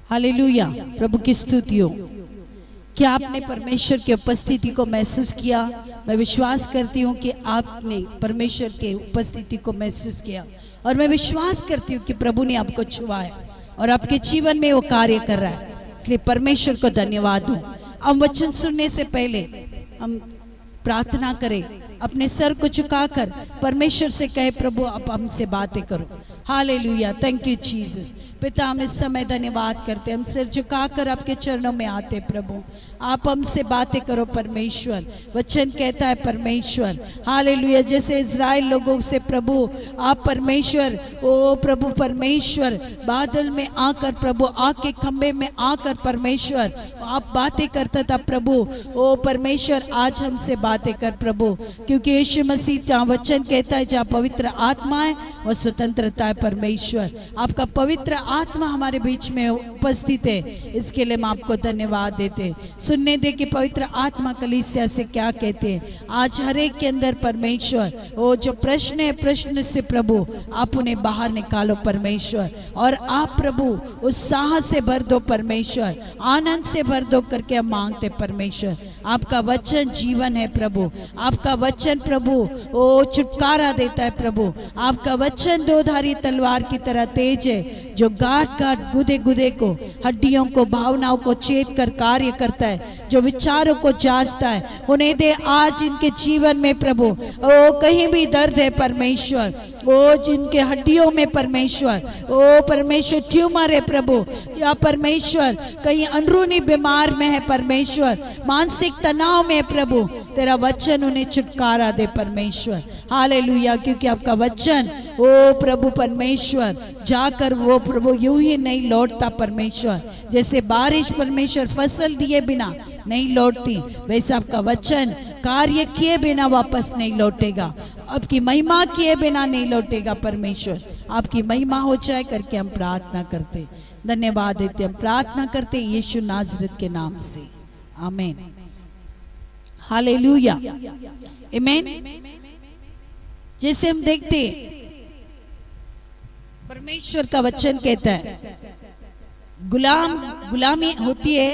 Hallelujah. प्रभु की स्तुति हो। क्या आपने परमेश्वर की उपस्थिति को महसूस किया? मैं विश्वास करती हूँ कि आपने परमेश्वर की उपस्थिति को महसूस किया, और मैं विश्वास करती हूँ कि प्रभु ने आपको छुआ है और आपके जीवन में वो कार्य कर रहा है। इसलिए परमेश्वर को धन्यवाद दूँ। हम वचन सुनने से पहले हम प्रार्थना करें, अपने सर को झुकाकर परमेश्वर से कहे, प्रभु आप हमसे बातें करो। Hallelujah, thank you Jesus. पिता, हम इस समय धन्यवाद करते, हम सिर झुकाकर आपके चरणों में आते। प्रभु आप हमसे बातें करो परमेश्वर। वचन कहता है परमेश्वर, हालेलुया, जैसे इज़राइल लोगों से प्रभु आप परमेश्वर, ओ प्रभु परमेश्वर बादल में आकर, प्रभु आग के खंभे में आकर परमेश्वर आप बातें करता था। प्रभु ओ परमेश्वर आज हमसे बातें कर प्रभु, क्योंकि यीशु मसीह जहाँ वचन कहता है जहाँ पवित्र आत्मा है वह स्वतंत्रता है। परमेश्वर आपका पवित्र आत्मा हमारे बीच में उपस्थित है, इसके लिए हम आपको धन्यवाद देते। सुनने दे कि पवित्र आत्मा कलीसिया से क्या कहते हैं आज हर एक के अंदर। परमेश्वर वो जो प्रश्न है, प्रश्न से प्रभु आप उन्हें बाहर निकालो परमेश्वर, और आप प्रभु उत्साह से भर दो परमेश्वर, आनंद से भर दो करके हम मांगते परमेश्वर। आपका वचन जीवन है प्रभु, आपका वचन प्रभु ओ छुटकारा देता है प्रभु। आपका वचन दो धारी तलवार की तरह तेज है, जो गांठ गांठ गुदे गुदे को, हड्डियों को, भावनाओं को छेद कर कार्य करता है, जो विचारों को जांचता है। उन्हें दे आज इनके जीवन में प्रभु ओ कहीं भी दर्द है परमेश्वर, ओ जिनके हड्डियों में परमेश्वर ओ परमेश्वर ट्यूमर है प्रभु, या परमेश्वर कहीं अंदरूनी बीमार में है परमेश्वर, मानसिक तनाव में प्रभु, तेरा वचन उन्हें छुटकारा दे परमेश्वर। हालेलुया, क्योंकि आपका वचन ओ प्रभु परमेश्वर जाकर वो प्रभु यूं ही नहीं लौटता परमेश्वर। जैसे बारिश परमेश्वर फसल दिए बिना नहीं लौटती, वैसे आपका वचन कार्य किए बिना वापस नहीं लौटेगा, आपकी महिमा किए बिना नहीं लौटेगा परमेश्वर। आपकी महिमा हो जाए करके हम प्रार्थना करते, धन्यवाद देते, हम प्रार्थना करते यीशु नाजरत के नाम से, आमीन। हालेलुया, आमीन। जैसे हम देखते परमेश्वर का वचन कहता है गुलामी होती है,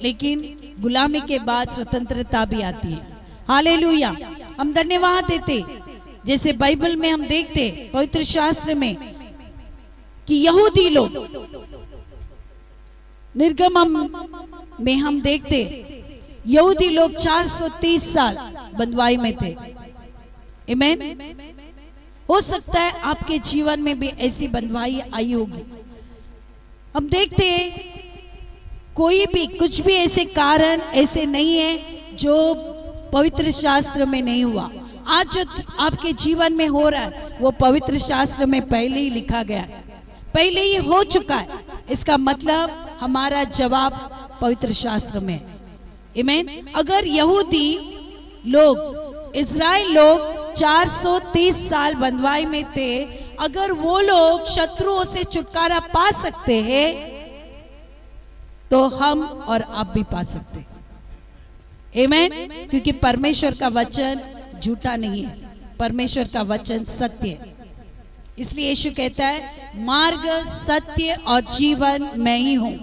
लेकिन गुलामी के बाद स्वतंत्रता भी आती है। हालेलुया, हम धन्यवाद देते। जैसे बाइबल में हम देखते पवित्र शास्त्र में कि यहूदी लोग निर्गमन में हम देखते यहूदी लोग 430 साल बंधुआई में थे। आमीन। हो सकता है आपके जीवन में भी ऐसी बंधुआई आई होगी। हम देखते हैं कोई भी कुछ भी ऐसे कारण ऐसे नहीं है जो पवित्र शास्त्र में नहीं हुआ। आज जो आपके जीवन में हो रहा है वो पवित्र शास्त्र में पहले ही लिखा गया है, पहले ही हो चुका है। इसका मतलब हमारा जवाब पवित्र शास्त्र में है। आमीन। अगर यहूदी लोग, इज़राइल लोग 430 साल बंधुआई में थे, अगर वो लोग शत्रुओं से छुटकारा पा सकते हैं तो हम और आप भी पा सकते हैं। आमीन। क्योंकि परमेश्वर का वचन झूठा नहीं है, परमेश्वर का वचन सत्य है। इसलिए यीशु कहता है मार्ग, सत्य और जीवन मैं ही हूं।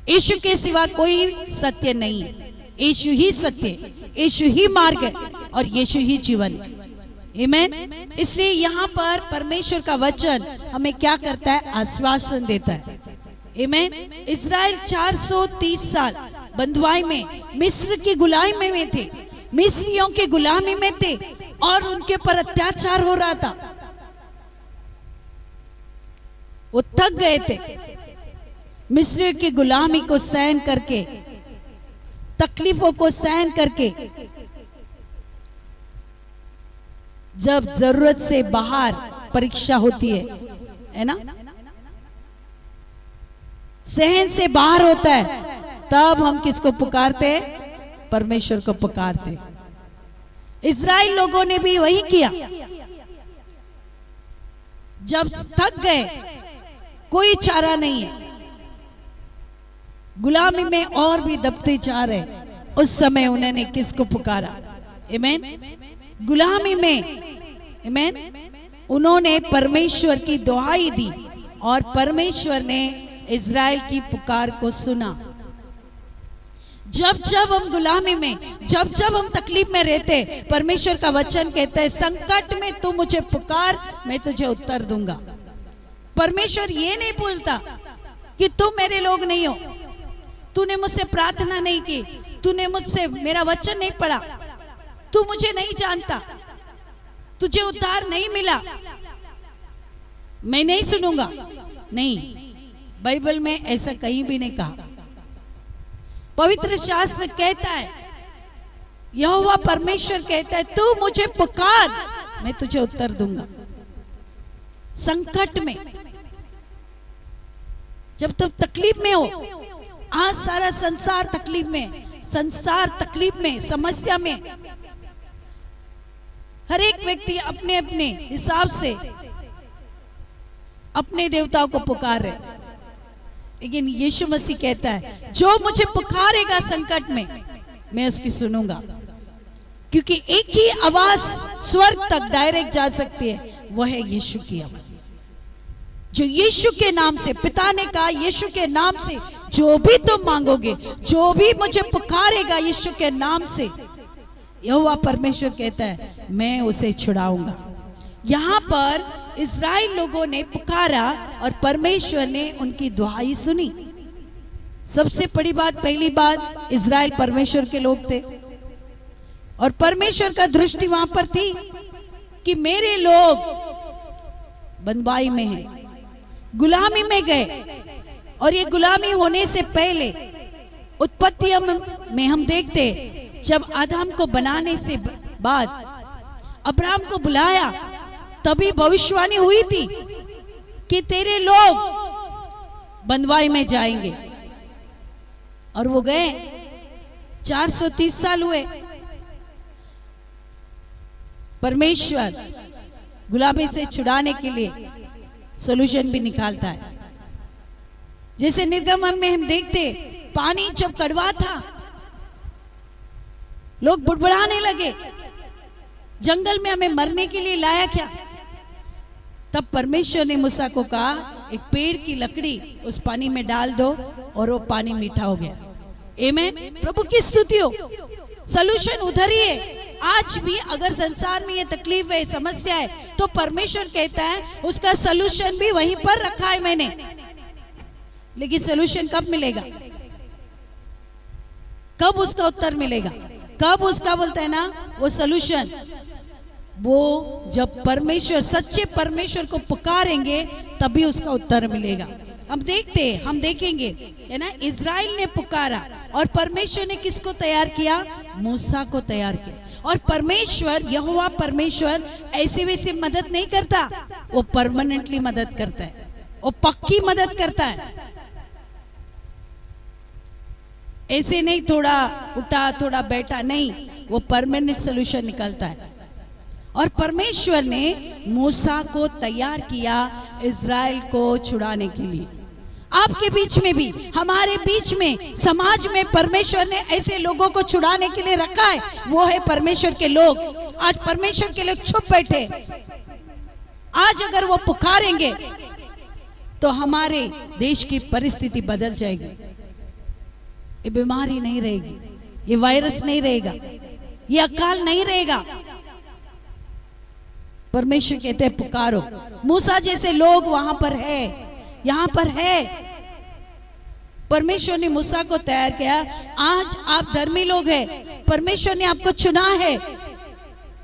यीशु के सिवा कोई सत्य नहीं है। यीशु ही सत्य है, यीशु ही मार्ग है और यीशु ही जीवन है। आमीन। इसलिए यहाँ पर परमेश्वर का वचन हमें क्या करता है? आश्वासन देता है। आमीन। इज़राइल 430 साल बंधुआई में मिस्र की गुलामी में थे, मिस्रियों की गुलामी में थे और उनके पर अत्याचार हो रहा था। वो थक गए थे मिस्रियों की गुलामी को सहन करके, तकलीफों को सहन करके। जब जरूरत से बाहर परीक्षा होती है ना, सहन से बाहर होता है, तब हम किसको पुकारते? परमेश्वर को पुकारते। इज़राइल लोगों ने भी वही किया। जब थक गए, कोई चारा नहीं है, गुलामी में और भी दबते जा रहे, उस समय उन्होंने किसको पुकारा? आमीन। गुलामी में आमीन उन्होंने परमेश्वर की दुहाई दी और परमेश्वर ने इज़राइल की पुकार को सुना। जब जब हम गुलामी में, जब जब हम तकलीफ में रहते, परमेश्वर का वचन कहता है संकट में तू मुझे पुकार, मैं तुझे उत्तर दूंगा। परमेश्वर ये नहीं बोलता कि तुम मेरे लोग नहीं हो, तूने मुझसे प्रार्थना नहीं की, तूने मुझसे मेरा वचन नहीं पढ़ा, तू मुझे नहीं जानता, तुझे उद्धार नहीं मिला, मैं नहीं सुनूंगा। नहीं, बाइबल में ऐसा कहीं भी नहीं कहा। पवित्र शास्त्र कहता है, यहोवा परमेश्वर कहता है तू मुझे पुकार, मैं तुझे उत्तर दूंगा। संकट में, जब तुम तकलीफ में हो, आज सारा संसार तकलीफ में, संसार तकलीफ में, समस्या में, हर एक व्यक्ति अपने अपने हिसाब से अपने देवताओं को पुकार रहे, लेकिन यीशु मसीह कहता है जो मुझे पुकारेगा संकट में, मैं उसकी सुनूंगा। क्योंकि एक ही आवाज स्वर्ग तक डायरेक्ट जा सकती है, वह है यीशु की आवाज। जो यीशु के नाम से, पिता ने कहा यीशु के नाम से जो भी तुम मांगोगे, जो भी मुझे पुकारेगा यीशु के नाम से, यहोवा परमेश्वर कहता है मैं उसे छुड़ाऊंगा। यहां पर इज़राइल लोगों ने पुकारा और परमेश्वर ने उनकी दुहाई सुनी। सबसे बड़ी बात, पहली बात, इज़राइल परमेश्वर के लोग थे और परमेश्वर का दृष्टि वहां पर थी कि मेरे लोग बंदवाई में हैं, गुलामी में गए। और ये गुलामी होने से पहले उत्पत्ति में हम देखते, जब आदम को बनाने से बाद अब्राहम को बुलाया, तभी भविष्यवाणी हुई थी कि तेरे लोग बंदवाई में जाएंगे। और वो गए, 430 साल हुए। परमेश्वर गुलामी से छुड़ाने के लिए सॉल्यूशन भी निकालता है। जैसे निर्गमन में हम देखते, पानी जब कड़वा था, लोग बुड़बुड़ाने लगे, जंगल में हमें मरने के लिए लाया क्या? तब परमेश्वर ने मूसा को कहा एक पेड़ की लकड़ी उस पानी में डाल दो और वो पानी मीठा हो गया। आमीन। प्रभु की स्तुति हो। सॉल्यूशन उधर ही है। आज भी अगर संसार में ये तकलीफ है, समस्या है, तो परमेश्वर कहता है उसका सॉल्यूशन भी वहीं पर रखा है मैंने। लेकिन सॉल्यूशन कब मिलेगा? कब उसका उत्तर मिलेगा? कब उसका बोलता है ना वो सॉल्यूशन, वो जब परमेश्वर, सच्चे परमेश्वर को पुकारेंगे तभी उसका उत्तर मिलेगा। हम देखेंगे है ना, इज़राइल ने पुकारा और परमेश्वर ने किसको तैयार किया? मूसा को तैयार किया। और परमेश्वर, यहोवा परमेश्वर ऐसे वैसे मदद नहीं करता, वो परमानेंटली मदद करता है, वो पक्की मदद करता है। ऐसे नहीं थोड़ा उठा थोड़ा बैठा, नहीं, वो परमानेंट सॉल्यूशन निकलता है। और परमेश्वर ने मूसा को तैयार किया इज़राइल को छुड़ाने के लिए। आपके बीच में भी, हमारे बीच में, समाज में परमेश्वर ने ऐसे लोगों को छुड़ाने के लिए रखा है, वो है परमेश्वर के लोग। आज परमेश्वर के लोग छुप बैठे, आज अगर वो पुकारेंगे तो हमारे देश की परिस्थिति बदल जाएगी। ये बीमारी नहीं रहेगी, ये वायरस नहीं रहेगा, ये अकाल नहीं रहेगा। परमेश्वर कहते हैं पुकारो। मूसा जैसे लोग वहां पर है, यहां पर है। परमेश्वर ने मूसा को तैयार किया। आज आप धर्मी लोग हैं, परमेश्वर ने आपको चुना है,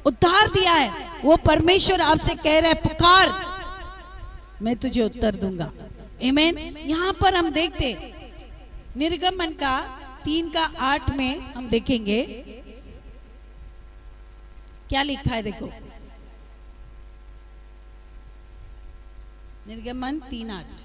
उद्धार दिया है। वो परमेश्वर आपसे कह रहा है पुकार, मैं तुझे उत्तर दूंगा। आमीन। यहां पर हम देखते निर्गमन का 3:8 में हम देखेंगे क्या लिखा है। देखो, निर्गमन 3:8।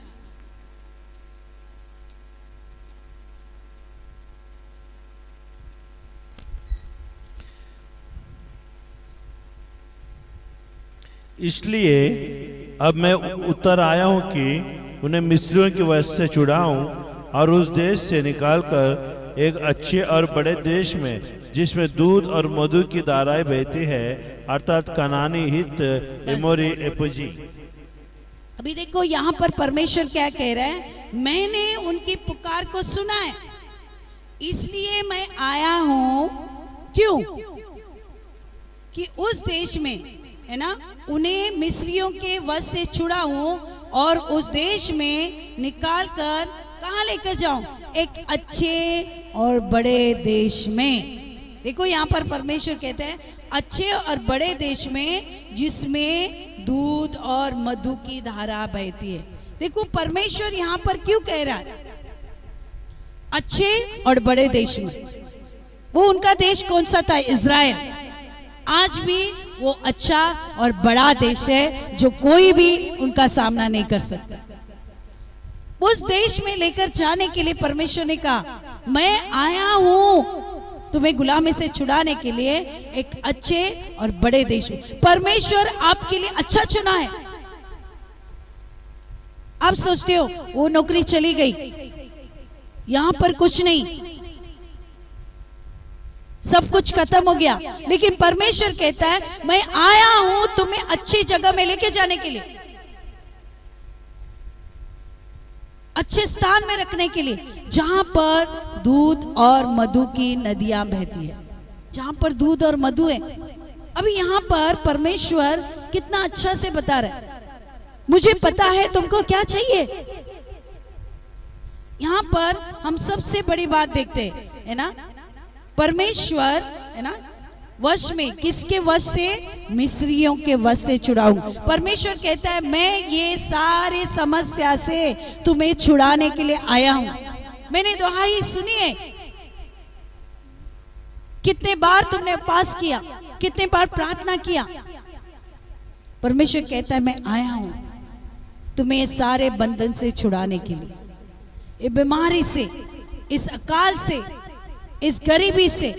इसलिए अब मैं उतर आया हूं कि उन्हें मिस्रियों की वश से छुड़ाऊं और उस देश से निकालकर एक अच्छे और बड़े देश में, जिसमें दूध और मधु की धाराएं बहती है, अर्थात कनानी, हित, एमोरी, एपुजी। अभी देखो यहाँ पर परमेश्वर क्या कह रहा है, मैंने उनकी पुकार को सुना है, इसलिए मैं आया हूं। क्यों? कि उस देश में, है ना, उन्हें मिस्रियों के वश से छुड़ाऊं और उस देश में निकाल कर कहाँ लेकर जाऊं? एक अच्छे और बड़े देश में। देखो यहाँ पर परमेश्वर कहते हैं अच्छे और बड़े देश में, जिसमें दूध और मधु की धारा बहती है। देखो परमेश्वर यहाँ पर क्यों कह रहा है अच्छे और बड़े देश में? वो उनका देश कौन सा था? इज़राइल। आज भी वो अच्छा और बड़ा देश है जो कोई भी उनका सामना नहीं कर सकता। उस देश में लेकर जाने के लिए परमेश्वर ने कहा मैं आया हूं तुम्हें गुलामी से छुड़ाने के लिए, एक अच्छे और बड़े देश में। परमेश्वर आपके लिए अच्छा चुना है। आप सोचते हो वो नौकरी चली गई, यहां पर कुछ नहीं, सब कुछ खत्म हो गया, लेकिन परमेश्वर कहता है मैं आया हूं तुम्हें अच्छी जगह में लेके जाने के लिए, अच्छे स्थान में रखने के लिए, जहां पर दूध और मधु की नदियां बहती है, जहां पर दूध और मधु है। अभी यहां पर परमेश्वर कितना अच्छा से बता रहा है, मुझे पता है तुमको क्या चाहिए। यहां पर हम सबसे बड़ी बात देखते हैं, है ना, परमेश्वर, है ना, वश में, किसके वश से? मिस्रियों के वश से छुड़ाऊं। परमेश्वर कहता है मैं ये सारी समस्या से तुम्हें छुड़ाने के लिए आया हूं। मैंने दुहाई सुनी है, कितने बार तुमने उपवास किया, कितने बार प्रार्थना किया। परमेश्वर कहता है मैं आया हूं तुम्हें सारे बंधन से छुड़ाने के लिए, ये बीमारी से, इस अकाल से, इस गरीबी से,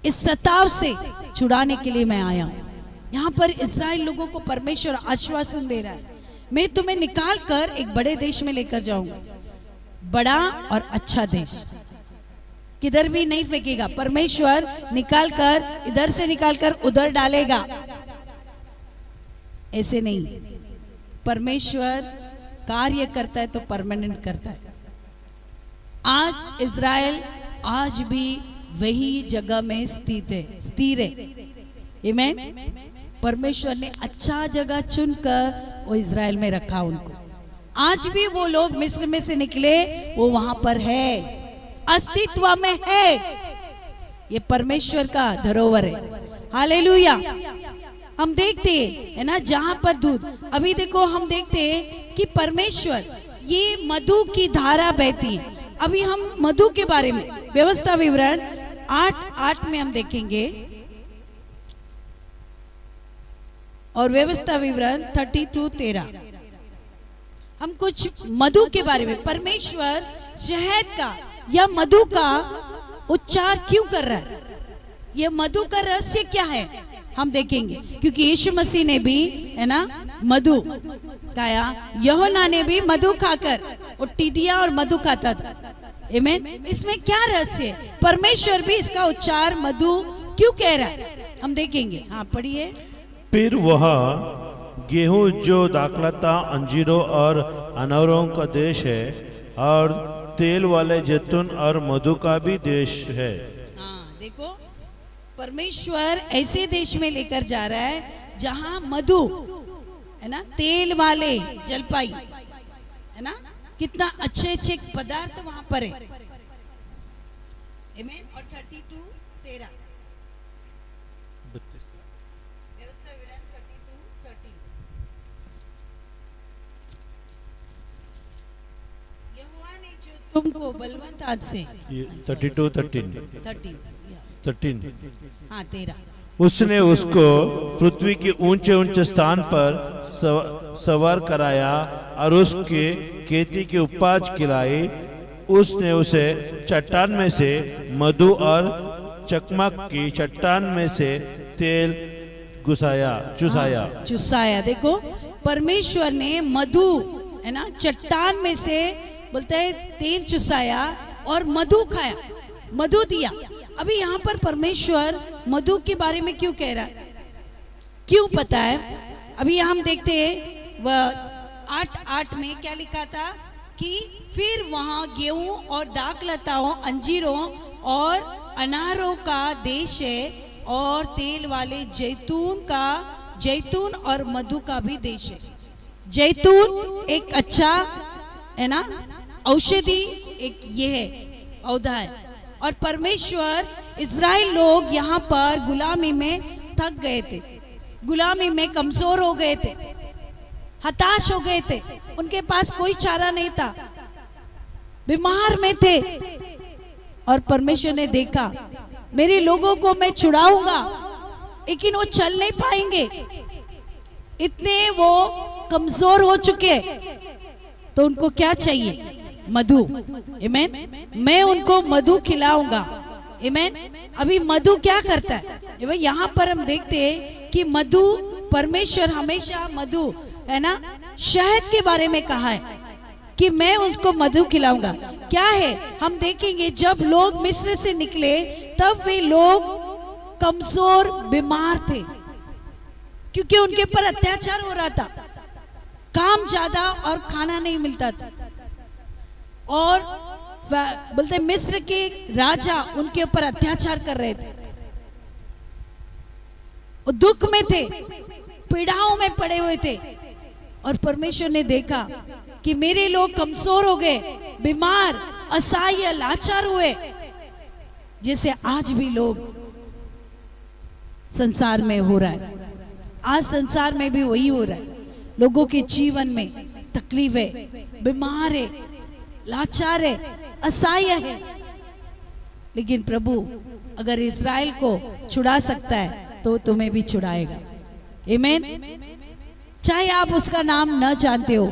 इस सताव से छुड़ाने के लिए मैं आया हूं। यहां पर इस्राएल लोगों को परमेश्वर आश्वासन दे रहा है मैं तुम्हें निकाल कर एक बड़े देश में लेकर जाऊंगा, बड़ा और अच्छा देश, किधर भी नहीं फेंकेगा। परमेश्वर निकाल कर, इधर से निकाल कर उधर डालेगा, ऐसे नहीं। परमेश्वर कार्य करता है तो परमानेंट करता है। आज इज़राइल आज भी वही जगह में स्थिर है। आमीन। परमेश्वर ने अच्छा जगह चुनकर वो इज़राइल में रखा उनको। आज भी वो लोग मिस्र में से निकले, वो वहां पर है, अस्तित्व में है। ये परमेश्वर का धरोहर है। हालेलुया। हम देखते हैं, है ना, जहां पर दूध, अभी देखो हम देखते हैं कि परमेश्वर, ये मधु की धारा बहती है। अभी हम मधु के बारे में व्यवस्था विवरण 8:8 में हम देखेंगे, और व्यवस्था विवरण 32:13 हम कुछ मधु के बारे में, परमेश्वर शहद का या मधु का उच्चार क्यों कर रहा है, यह मधु का रहस्य क्या है, हम देखेंगे। क्योंकि यीशु मसीह ने भी, है ना, मधु खाया, यूहन्ना ने भी मधु खाकर, वो टिड्डियां और मधु खाता था। आमीन। इसमें क्या रहस्य है? परमेश्वर भी इसका उच्चार मधु क्यों कह रहा है, हम देखेंगे। हाँ पढ़िए। फिर वह गेहूं जो दाखलता, अंजीरों और अनारों का देश है, और तेल वाले जैतून और मधु का भी देश है। हाँ देखो, परमेश्वर ऐसे देश में लेकर जा रहा है जहां मधु, है ना, तेल वाले जलपाई, है ना, कितना अच्छे अच्छे पदार्थ वहां पर है। आमीन। और 32:13 व्यवस्था विवरण 32:13 यहोवा ने जो तुमको बलवंत हाथ से 13 हाँ 13 उसने उसको पृथ्वी के ऊंचे ऊंचे स्थान पर सवार कराया और उसके खेती की उपज खिलाई। उसने उसे चट्टान में से मधु और चकमक की चट्टान में से तेल चुसाया। देखो, परमेश्वर ने मधु, है ना, चट्टान में से बोलता है तेल चुसाया और मधु खाया, मधु दिया। अभी यहाँ पर परमेश्वर मधु के बारे में क्यों कह रहा है, क्यों पता है? अभी हम देखते हैं वह 8:8 में क्या लिखा था कि फिर वहाँ गेहूं और दाखलताओं, अंजीरों और अनारों का देश है, और तेल वाले जैतून और मधु का भी देश है। जैतून एक अच्छा है ना औषधि, एक ये है पौधा है। और परमेश्वर, इज़राइल लोग यहाँ पर गुलामी में थक गए थे, गुलामी में कमजोर हो गए थे, हताश हो गए थे, उनके पास कोई चारा नहीं था, बीमार में थे। और परमेश्वर ने देखा मेरे लोगों को मैं छुड़ाऊंगा, लेकिन वो चल नहीं पाएंगे, इतने वो कमजोर हो चुके। तो उनको क्या चाहिए? मधु। आमीन। मैं उनको मधु खिलाऊंगा। आमीन। अभी मधु क्या करता है? यहाँ पर हम देखते हैं कि मधु, परमेश्वर हमेशा मधु है ना, शहद के बारे में कहा है कि मैं उसको मधु खिलाऊंगा। क्या है? हम देखेंगे जब लोग मिस्र से निकले तब वे लोग कमजोर, बीमार थे, क्योंकि उनके पर अत्याचार हो रहा था, काम ज्यादा और खाना नहीं मिलता था। और बोलते मिस्र के राजा उनके ऊपर अत्याचार कर रहे थे, वो दुख में थे, पीड़ाओं में पड़े हुए थे। और परमेश्वर ने देखा कि मेरे लोग कमजोर हो गए, बीमार, असहाय, लाचार हुए, जैसे आज भी लोग संसार में हो रहा है। आज संसार में भी वही हो रहा है। लोगों के जीवन में तकलीफ है, बीमार है, लाचार है, असहाय है। लेकिन प्रभु अगर इज़राइल को छुड़ा सकता है तो तुम्हें भी छुड़ाएगा। आमीन। चाहे आप उसका नाम न जानते हो,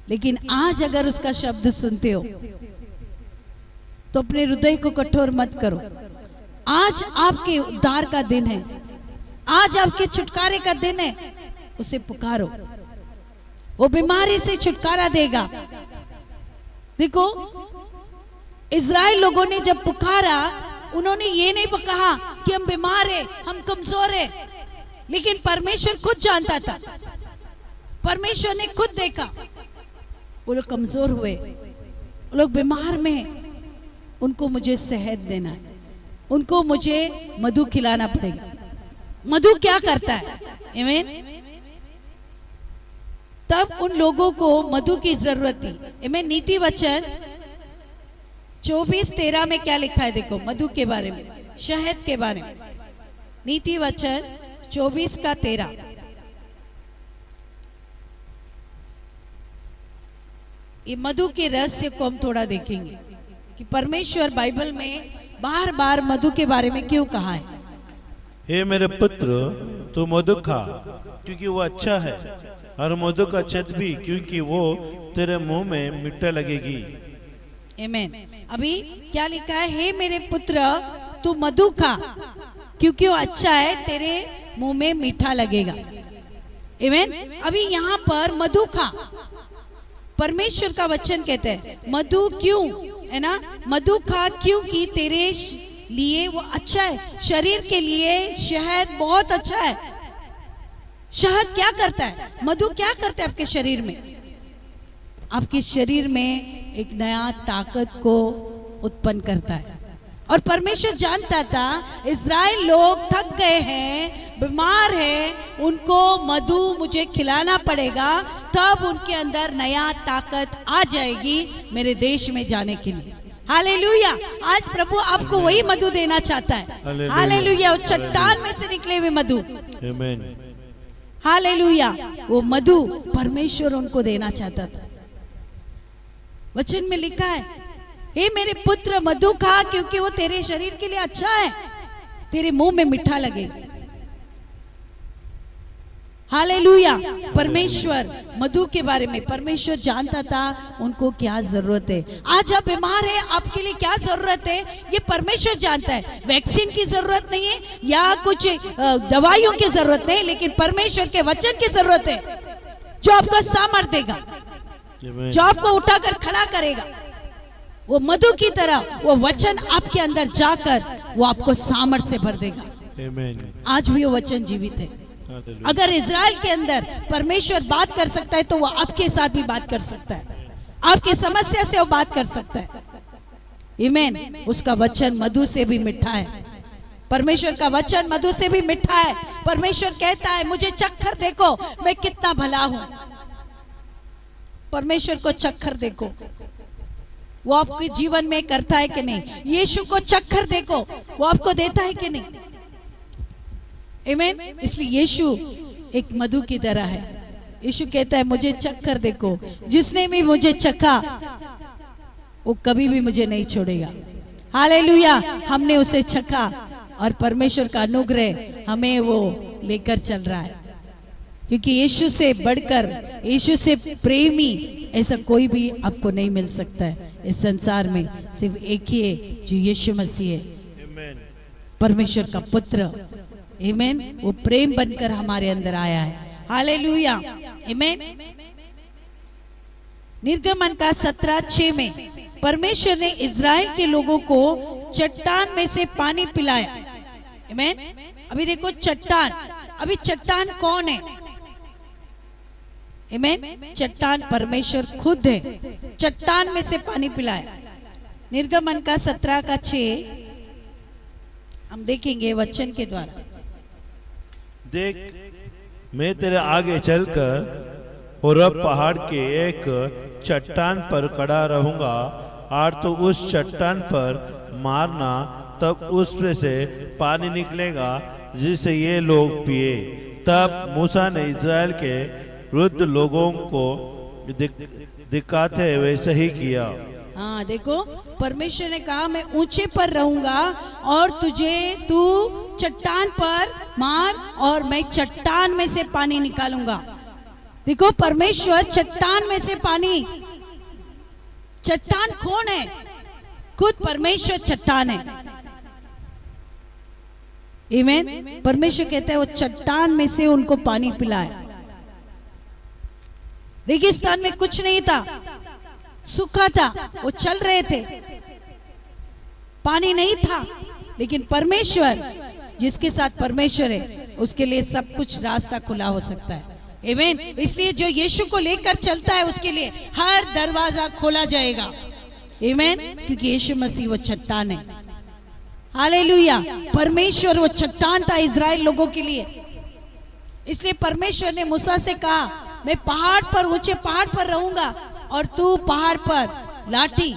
लेकिन आज अगर उसका शब्द सुनते हो तो अपने हृदय को कठोर मत करो। आज आपके उद्धार का दिन है, आज आपके छुटकारे का दिन है। उसे पुकारो, वो बीमारी से छुटकारा देगा। देखो इज़राइल लोगों ने जब पुकारा, उन्होंने ये नहीं कहा कि हम बीमार हैं, हम कमजोर हैं, लेकिन परमेश्वर खुद जानता था। परमेश्वर ने खुद देखा वो लोग कमजोर हुए, वो लोग बीमार में हैं, उनको मुझे शहद देना है, उनको मुझे मधु खिलाना पड़ेगा। मधु क्या करता है? आमीन। तब उन लोगों को मधु की जरूरत थी। आमीन। नीति वचन 24:13 में क्या लिखा है? देखो मधु के बारे में, शहद के बारे में। नीति वचन 24:13। ये मधु के रहस्य को हम थोड़ा देखेंगे कि परमेश्वर बाइबल में बार बार मधु के बारे में क्यों कहा है। हे मेरे पुत्र, तू मधु खा क्योंकि वो अच्छा है, और मधु का छत भी क्योंकि वो तेरे मुंह में मीठा लगेगी। आमीन। अभी क्या लिखा है? हे मेरे पुत्र, तू मधु खा क्योंकि वो अच्छा है, तेरे मुंह में मीठा लगेगा। आमीन। अभी यहाँ पर मधु खा, परमेश्वर का वचन कहते हैं मधु क्यों, है ना, मधु खा क्योंकि तेरे लिए वो अच्छा है। शरीर के लिए शहद बहुत अच्छा है। शहद क्या करता है? मधु क्या करता है आपके शरीर में? आपके शरीर में एक नया ताकत को उत्पन्न करता है। और परमेश्वर जानता था इज़राइल लोग थक गए हैं, बीमार हैं, उनको मधु मुझे खिलाना पड़ेगा, तब उनके अंदर नया ताकत आ जाएगी मेरे देश में जाने के लिए। हालेलुया। आज प्रभु आपको वही मधु देना चाहता है। हालेलुया। वो चट्टान में से निकले हुए मधु। आमीन। हालेलुया। वो मधु परमेश्वर उनको देना चाहता था। वचन में लिखा है, हे मेरे पुत्र मधु खा क्योंकि वो तेरे शरीर के लिए अच्छा है, तेरे मुंह में मीठा लगेगा। हालेलुया। परमेश्वर मधु के बारे में, परमेश्वर जानता था उनको क्या जरूरत है। आज आप बीमार है, आपके लिए क्या जरूरत है ये परमेश्वर जानता है। वैक्सीन की जरूरत नहीं है या कुछ दवाइयों की जरूरत नहीं, लेकिन परमेश्वर के वचन की जरूरत है जो आपको सामर्थ देगा, जो आपको उठाकर खड़ा करेगा। वो मधु की तरह वो वचन आपके अंदर जाकर वो आपको सामर्थ से भर देगा। आमीन। आज भी वो वचन जीवित है। हालेलुया। अगर इज़राइल के अंदर परमेश्वर बात कर सकता है तो वो आपके साथ भी बात कर सकता है, आपकी समस्या से वो बात कर सकता है। आमीन। उसका वचन मधु से भी मीठा है, परमेश्वर का वचन मधु से भी मीठा है। परमेश्वर कहता है मुझे चक्कर देखो मैं कितना भला हूं। परमेश्वर को चक्कर देखो, वो आपके जीवन में करता है कि नहीं। यीशु को चक्कर देखो, वो आपको देता है कि नहीं। आमीन। इसलिए यीशु एक मधु की तरह है। यीशु कहता है मुझे चक्कर देखो, जिसने भी मुझे चखा वो कभी भी मुझे नहीं छोड़ेगा। हालेलुया। हमने उसे चखा और परमेश्वर का अनुग्रह हमें वो लेकर चल रहा है, क्योंकि यीशु से बढ़कर, यीशु से प्रेमी ऐसा कोई भी आपको नहीं मिल सकता है इस संसार में। सिर्फ एक ही है जो यीशु मसीह है, आमीन। परमेश्वर का पुत्र। आमीन। वो प्रेम बनकर हमारे अंदर आया है। हालेलुया। आमीन। निर्गमन का 17:6 में परमेश्वर ने इज़राइल के लोगों को चट्टान में से पानी पिलाया। आमीन। अभी देखो चट्टान, अभी चट्टान कौन है? आमीन। चट्टान परमेश्वर खुद है, चट्टान में से पानी पिलाया। निर्गमन का 17:6 हम देखेंगे वचन के द्वारा। देख मैं तेरे आगे चलकर होरेब पहाड़ के एक चट्टान पर खड़ा रहूंगा और तो उस चट्टान पर मारना, तब उसमें से पानी निकलेगा जिसे ये लोग पिए। तब मूसा ने इज़राइल के वृद्ध लोगों को दिखाते वैसे ही किया। हाँ देखो, परमेश्वर ने कहा मैं ऊंचे पर रहूंगा और तू चट्टान पर मार और मैं चट्टान में से पानी निकालूंगा। देखो परमेश्वर चट्टान में से पानी, चट्टान कौन है? खुद परमेश्वर चट्टान है। आमीन। परमेश्वर कहता है वो चट्टान में से उनको पानी पिलाया। रेगिस्तान में कुछ नहीं था, सूखा था, वो चल रहे थे, पानी नहीं था, लेकिन परमेश्वर, जिसके साथ परमेश्वर है उसके लिए सब कुछ रास्ता खुला हो सकता है। आमीन। इसलिए जो यीशु को लेकर चलता है उसके लिए हर दरवाजा खोला जाएगा। आमीन। क्योंकि यीशु मसीह वो चट्टान है। हालेलुया। परमेश्वर वो चट्टान था इज़राइल लोगों के लिए। इसलिए परमेश्वर ने मूसा से कहा मैं पहाड़ पर, ऊंचे पहाड़ पर रहूंगा और तू पहाड़ पर लाठी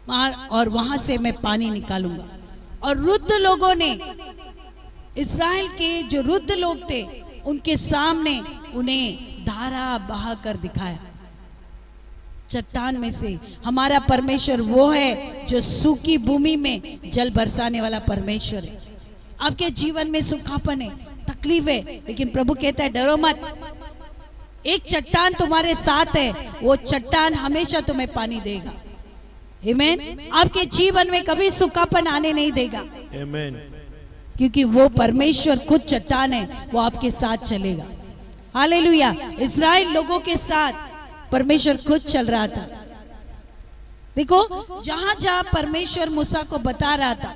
मार और वहां से मैं पानी निकालूंगा। और वृद्ध लोगों ने, इज़राइल के जो वृद्ध लोग थे उनके सामने उन्हें धारा बहा कर दिखाया। चट्टान में से हमारा परमेश्वर वो है जो सूखी भूमि में जल बरसाने वाला परमेश्वर है। आपके जीवन में सूखापन है, तकलीफ है, लेकिन प्रभु कहता है डरो मत, एक चट्टान तुम्हारे साथ है, वो चट्टान हमेशा तुम्हें पानी देगा। आमीन। आपके जीवन में कभी सूखापन आने नहीं देगा। आमीन। क्योंकि वो परमेश्वर खुद चट्टान है, वो आपके साथ चलेगा। हालेलुया। इज़राइल लोगों के साथ परमेश्वर खुद चल रहा था। देखो जहां जहां परमेश्वर मूसा को बता रहा था,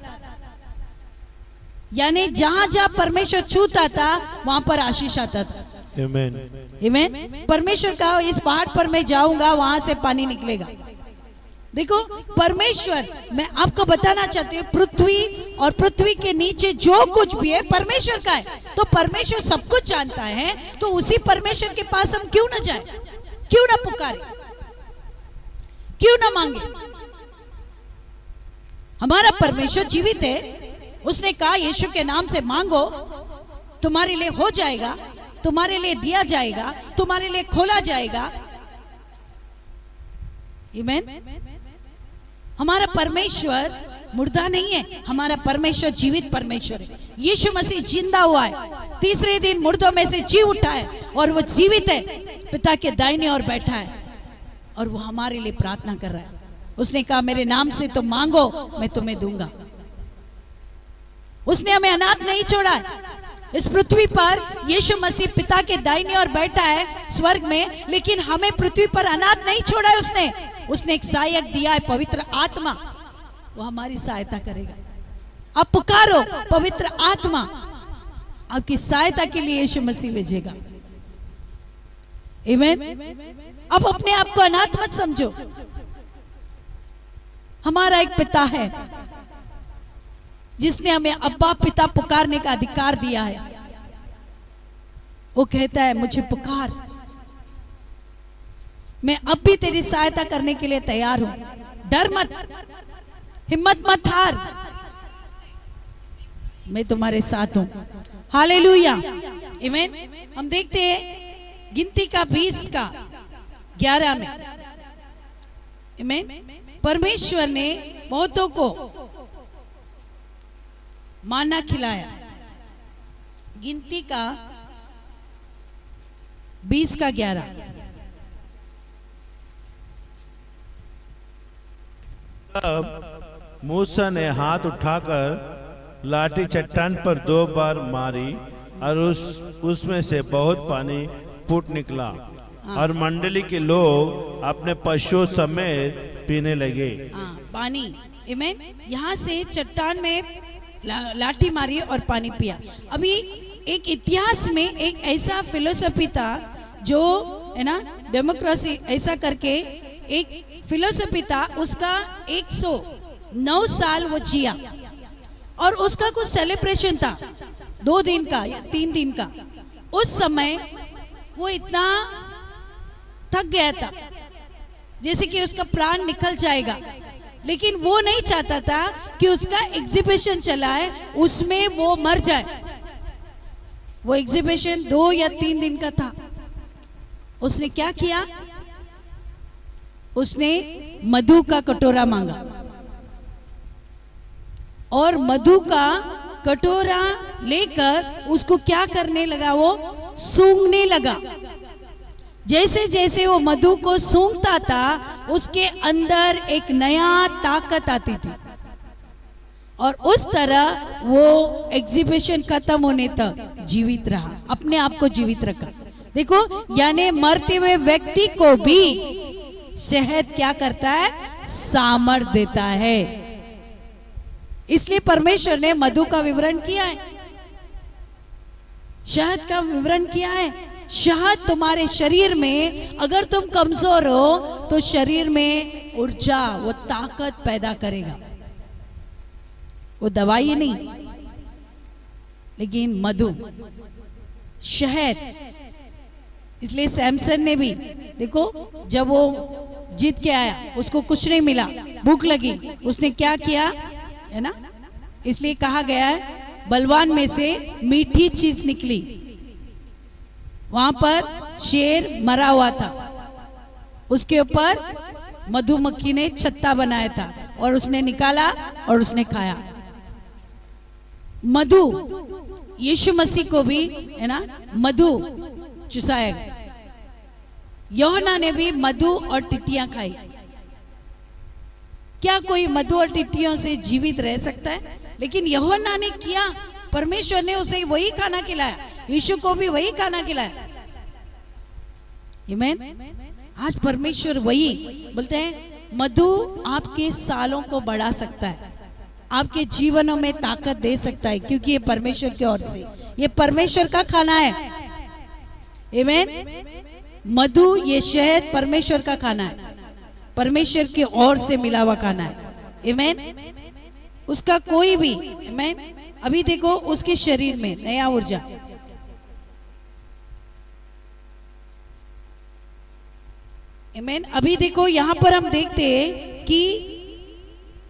यानी जहां जहां परमेश्वर छूता था वहां पर आशीष आता था। आमीन। आमीन। परमेश्वर कहा इस पहाड़ पर मैं जाऊंगा, वहां से पानी निकलेगा। देखो परमेश्वर, मैं आपको बताना चाहती हूँ पृथ्वी और पृथ्वी के नीचे जो कुछ भी है परमेश्वर का है। तो परमेश्वर सब कुछ जानता है, तो उसी परमेश्वर के पास हम क्यों ना जाए, क्यों ना पुकारे, क्यों ना मांगे। हमारा परमेश्वर जीवित है। उसने कहा यीशु के नाम से मांगो, तुम्हारे लिए हो जाएगा, तुम्हारे लिए दिया जाएगा, तुम्हारे लिए खोला जाएगा। आमीन। हमारा परमेश्वर मुर्दा नहीं है, हमारा परमेश्वर जीवित परमेश्वर है। यीशु मसीह जिंदा हुआ है, तीसरे दिन मुर्दों में से जी उठा है और वो जीवित है, पिता के दाहिने ओर बैठा है और वो हमारे लिए प्रार्थना कर रहा है। उसने कहा मेरे नाम से तुम मांगो मैं तुम्हें दूंगा। उसने हमें अनाथ नहीं छोड़ा है। इस पृथ्वी पर यीशु मसीह पिता के दाहिने ओर बैठा है स्वर्ग में, लेकिन हमें पृथ्वी पर अनाथ नहीं छोड़ा है। उसने एक सहायक दिया है, पवित्र आत्मा, वो हमारी सहायता करेगा। अब पुकारो पवित्र आत्मा, आपकी सहायता के लिए यीशु मसीह भेजेगा। आमीन। अब अपने आप को अनाथ मत समझो। हमारा एक पिता है जिसने हमें अब्बा पिता पुकारने का अधिकार दिया है। वो कहता है मुझे पुकार, मैं अब भी तेरी सहायता करने के लिए तैयार हूं। डर मत, हिम्मत मत हार, मैं तुम्हारे साथ हूं। हालेलुया, आमीन। हम देखते हैं गिनती का 20 का 11 में, आमीन, परमेश्वर ने बहुतों को माना खिलाया। गिनती का 20 का 11। तब मूसा ने हाथ उठाकर लाठी चट्टान पर 2 बार मारी और उसमें से बहुत पानी फूट निकला और मंडली के लोग अपने पशुओं समेत पीने लगे। पानी, आमीन। यहाँ से चट्टान में लाठी मारी और पानी पिया। अभी एक इतिहास में एक ऐसा फिलोसफी था जो है ना, डेमोक्रेसी ऐसा करके एक फिलोसफी था, उसका 109 साल वो जिया और उसका कुछ सेलिब्रेशन था 2 दिन का या 3 दिन का। उस समय वो इतना थक गया था जैसे कि उसका प्राण निकल जाएगा, लेकिन वो नहीं चाहता था कि उसका एग्जीबिशन चला है उसमें वो मर जाए। वो एग्जीबिशन 2 या 3 दिन का था। उसने क्या किया? उसने मधु का कटोरा मांगा और मधु का कटोरा लेकर उसको क्या करने लगा? वो सूंघने लगा। जैसे जैसे वो मधु को सूंघता था उसके अंदर एक नया ताकत आती थी और उस तरह वो एग्जीबिशन खत्म होने तक जीवित रहा, अपने आप को जीवित रखा। देखो, यानी मरते हुए व्यक्ति को भी शहद क्या करता है? सामर्थ देता है। इसलिए परमेश्वर ने मधु का विवरण किया है, शहद का विवरण किया है। शहद तुम्हारे शरीर में, अगर तुम कमजोर हो तो शरीर में ऊर्जा, वो ताकत पैदा करेगा। वो दवाई नहीं, लेकिन मधु, शहद। इसलिए सैमसन ने भी देखो, जब वो जीत के आया उसको कुछ नहीं मिला, भूख लगी, उसने क्या किया है ना, इसलिए कहा गया है बलवान में से मीठी चीज निकली। वहां पर शेर मरा हुआ था, उसके ऊपर मधुमक्खी ने छत्ता बनाया था और उसने निकाला और उसने खाया। मधु, यीशु मसीह को भी है ना मधु चुसाया गया। यूहन्ना ने भी मधु और टिट्टियां खाई। क्या कोई मधु और टिट्टियों से जीवित रह सकता है? लेकिन यूहन्ना ने किया, परमेश्वर ने उसे वही खाना खिलाया, यीशु को भी वही खाना खिलाया। आमीन। आज परमेश्वर वही बोलते हैं, मधु आपके सालों को बढ़ा सकता है, आपके जीवनों में ताकत दे सकता है, क्योंकि ये परमेश्वर की ओर से, ये परमेश्वर का खाना है। आमीन। मधु, ये शहद परमेश्वर का खाना है, परमेश्वर की ओर से मिला हुआ खाना है। आमीन। उसका कोई भी, आमीन, अभी देखो उसके शरीर में नया ऊर्जा। आमीन। अभी देखो यहाँ पर हम देखते हैं कि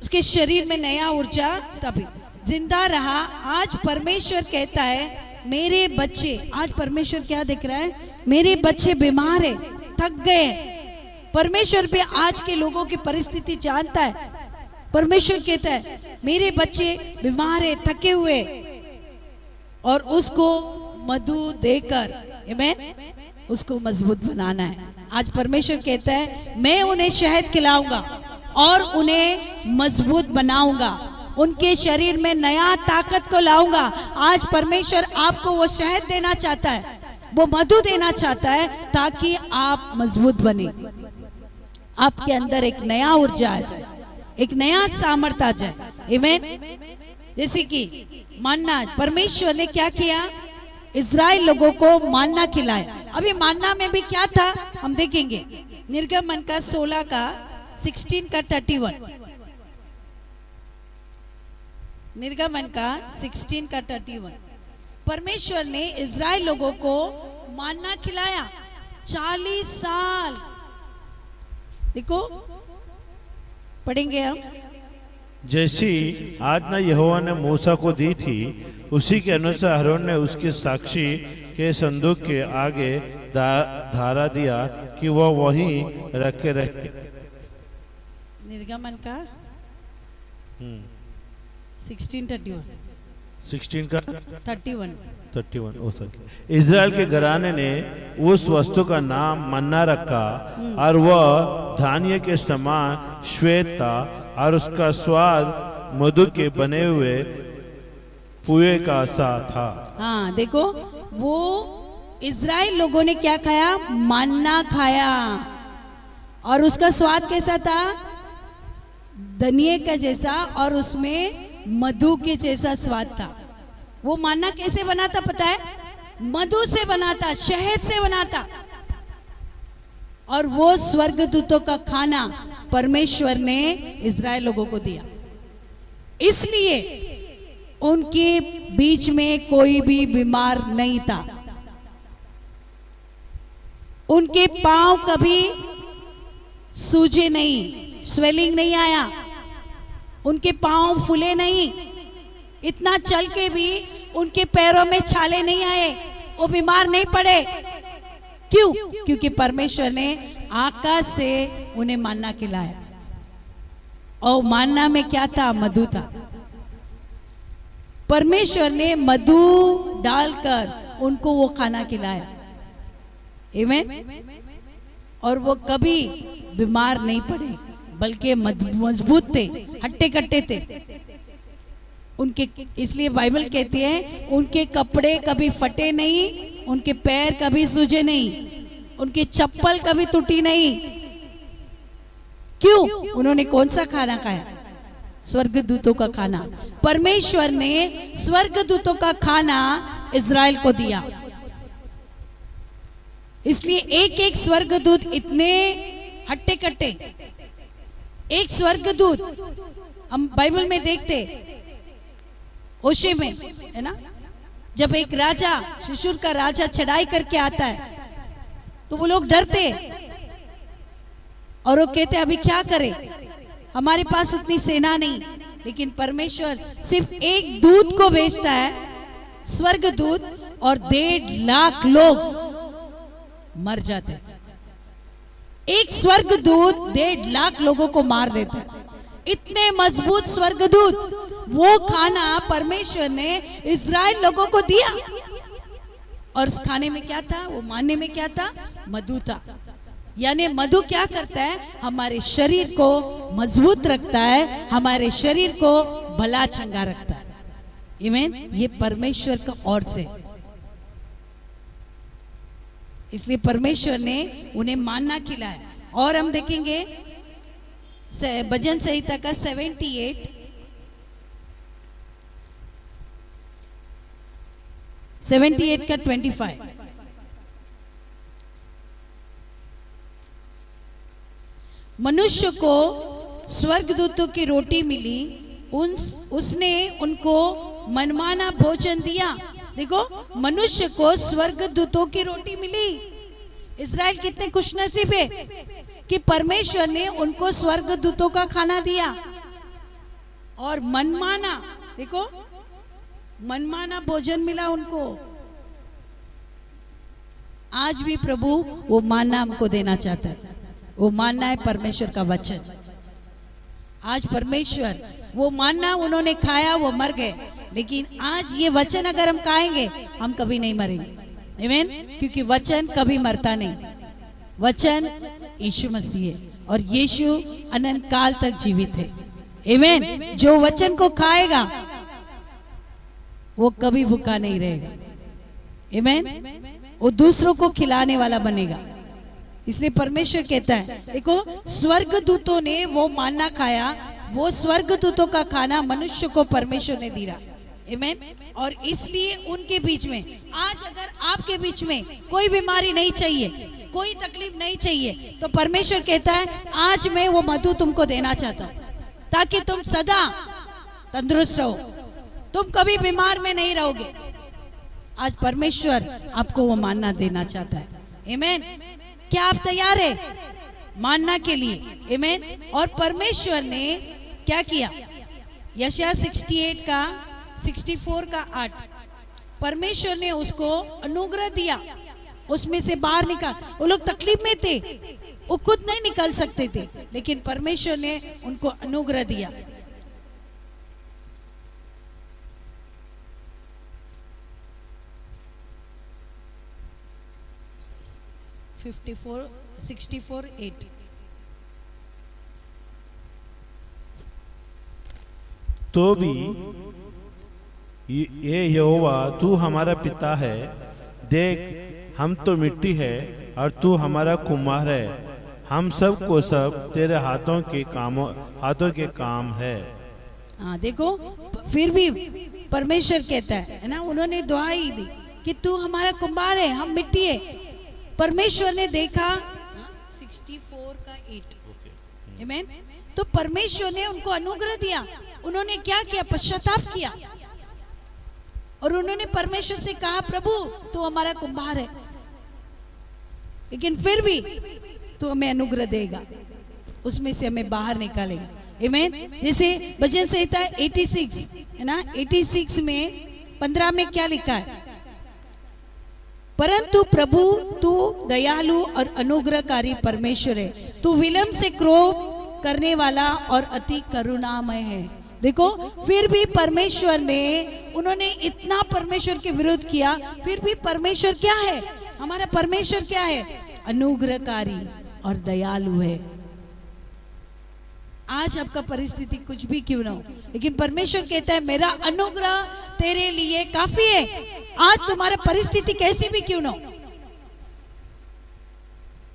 उसके शरीर में नया ऊर्जा स्थापित, जिंदा रहा। आज परमेश्वर कहता है मेरे बच्चे, आज परमेश्वर क्या देख रहा है? मेरे बच्चे बीमार है, थक गए। परमेश्वर भी आज के लोगों की परिस्थिति जानता है। परमेश्वर कहता है मेरे बच्चे बीमार है, थके हुए, और उसको मधु देकर, आमीन, उसको मजबूत बनाना है। आज परमेश्वर कहता है मैं उन्हें शहद खिलाऊंगा और उन्हें मजबूत बनाऊंगा, उनके शरीर में नया ताकत को लाऊंगा। आज परमेश्वर आपको वो शहद देना चाहता है, वो मधु देना चाहता है, ताकि आप मजबूत बने, आपके अंदर एक नया ऊर्जा आ जाए, एक नया सामर्थ आ जाए। आमीन। जैसे कि मानना, परमेश्वर ने क्या किया? इज़राइल लोगों को मानना खिलाया। अभी मानना में भी क्या था हम देखेंगे। निर्गमन का 16 का 16 का 31, निर्गमन का 16 का 31, परमेश्वर ने इज़राइल लोगों को मानना खिलाया 40 साल। देखो पढ़ेंगे हम। जैसी आज्ञा यहोवा ने मूसा को दी थी उसी के अनुसार हरोन ने उसके साक्षी के संदूक के आगे धारा दिया कि वह वहीं रखे रहे। निर्गमन का 16:31 16 का 31 हो सके। इज़राइल के घराने ने उस वस्तु का नाम मन्ना रखा और वह धान्य के समान श्वेत था और उसका स्वाद मधु के बने हुए पुए का सा था। हाँ देखो, वो इज़राइल लोगों ने क्या खाया? मन्ना खाया। और उसका स्वाद कैसा था? धनिये का जैसा, और उसमें मधु के जैसा स्वाद था। वो मन्ना कैसे बना था पता है? मधु से बना था, शहद से बना था। और वो स्वर्गदूतों का खाना परमेश्वर ने इज़राइल लोगों को दिया। इसलिए उनके बीच में कोई भी बीमार नहीं था। उनके पांव कभी सूजे नहीं, स्वेलिंग नहीं आया, उनके पांव फूले नहीं, इतना चल के भी उनके पैरों में छाले नहीं आए, वो बीमार नहीं पड़े। क्यों? क्योंकि परमेश्वर ने आकाश से उन्हें मन्ना खिलाया। और मन्ना में क्या था? मधु था। परमेश्वर ने मधु डालकर उनको वो खाना खिलाया। आमीन। और वो कभी बीमार नहीं पड़े, बल्कि मजबूत थे, हट्टे कट्टे थे उनके। इसलिए बाइबल कहती है उनके कपड़े कभी फटे नहीं, उनके पैर कभी सूजे नहीं, उनकी चप्पल कभी टूटी नहीं। क्यों? उन्होंने कौन सा खाना खाया? स्वर्गदूतों का खाना। परमेश्वर ने स्वर्गदूतों का खाना इज़राइल को दिया। इसलिए एक एक स्वर्गदूत इतने हट्टे कट्टे। एक स्वर्गदूत हम बाइबल में देखते ओशे में, है ना, जब एक राजा, शिशुर का राजा चढ़ाई करके आता है तो वो लोग डरते और वो कहते अभी क्या करें, हमारे पास उतनी सेना नहीं। लेकिन परमेश्वर सिर्फ एक दूत को भेजता है, स्वर्गदूत, और 1.5 लाख लोग मर जाते हैं। एक स्वर्गदूत 1.5 लाख लोगों को मार देता है। इतने मजबूत स्वर्गदूत। वो खाना परमेश्वर ने इज़राइल लोगों को दिया। और उस खाने में क्या था? वो मानने में क्या था? मधु था। यानी मधु क्या करता है? हमारे शरीर को मजबूत रखता है, हमारे शरीर को भला चंगा रखता है। आमीन। ये परमेश्वर का ओर से। इसलिए परमेश्वर ने उन्हें मानना खिलाया। और हम देखेंगे भजन संहिता का 78 का 25। मनुष्य को स्वर्गदूतों की रोटी मिली, उसने उनको मनमाना भोजन दिया। देखो, मनुष्य को स्वर्गदूतों की रोटी मिली। इज़राइल कितने खुशनसीब है कि परमेश्वर ने उनको स्वर्गदूतों का खाना दिया। और मनमाना, देखो, मनमाना भोजन मिला उनको। आज भी प्रभु वो मानना हमको देना चाहता है। वो मानना है परमेश्वर का वचन। आज परमेश्वर वो मानना उन्होंने खाया, वो मर गए, लेकिन आज ये वचन अगर हम खाएंगे हम कभी नहीं मरेंगे। आमीन। क्योंकि वचन कभी मरता नहीं। वचन यीशु मसीह है और यीशु अनंत काल तक जीवित है। आमीन। जो वचन को खाएगा वो कभी भूखा नहीं रहेगा। आमीन। वो दूसरों को खिलाने वाला बनेगा। इसलिए परमेश्वर कहता है, देखो, स्वर्गदूतों ने वो मानना खाया। वो स्वर्गदूतों का खाना मनुष्य को परमेश्वर ने दिया। आमेन। और इसलिए उनके बीच में आज अगर आपके बीच में कोई बीमारी नहीं चाहिए, कोई तकलीफ नहीं चाहिए, तो परमेश्वर कहता है आज मैं वो मधु तुमको देना चाहता हूँ ताकि तुम सदा तंदुरुस्त रहो, तुम कभी बीमार में नहीं रहोगे। आज परमेश्वर आपको वो मानना देना चाहता है, आमेन। क्या आप तैयार है मानना के लिए, आमेन। और परमेश्वर ने क्या किया, यशायाह 64 का 8, परमेश्वर ने उसको अनुग्रह दिया, उसमें से बाहर निकाल। वो लोग तकलीफ में थे, वो खुद नहीं निकल सकते थे, लेकिन परमेश्वर ने उनको अनुग्रह दिया। (54, 64, 8) तो भी ये यहोवा तू हमारा पिता है, देख हम तो मिट्टी है और तू हमारा कुम्हार है, हम सब को सब तेरे हाथों के काम है। हाँ देखो, फिर भी परमेश्वर कहता है ना, उन्होंने दुआई दी कि तू हमारा कुम्हार है, हम मिट्टी है। परमेश्वर ने देखा 64 का 8, आमेन। तो परमेश्वर ने उनको अनुग्रह दिया, उन्होंने क्या किया, पश्चाताप किया और उन्होंने परमेश्वर से कहा प्रभु तू हमारा कुम्हार है, लेकिन फिर भी तू हमें अनुग्रह देगा, उसमें से हमें बाहर निकालेगा, आमेन। जैसे भजन संहिता 86 है ना, 86 में 15 में क्या लिखा है, परंतु प्रभु तू दयालु और अनुग्रहकारी परमेश्वर है, तू विलंब से क्रोध करने वाला और अति करुणामय है। देखो फिर भी परमेश्वर ने, उन्होंने इतना परमेश्वर के विरुद्ध किया, फिर भी परमेश्वर क्या है, हमारा परमेश्वर क्या है, अनुग्रहकारी और दयालु है। आज आपका परिस्थिति कुछ भी क्यों ना हो, लेकिन परमेश्वर कहता है मेरा अनुग्रह तेरे लिए काफी है। आज तुम्हारा परिस्थिति कैसी भी क्यों ना हो,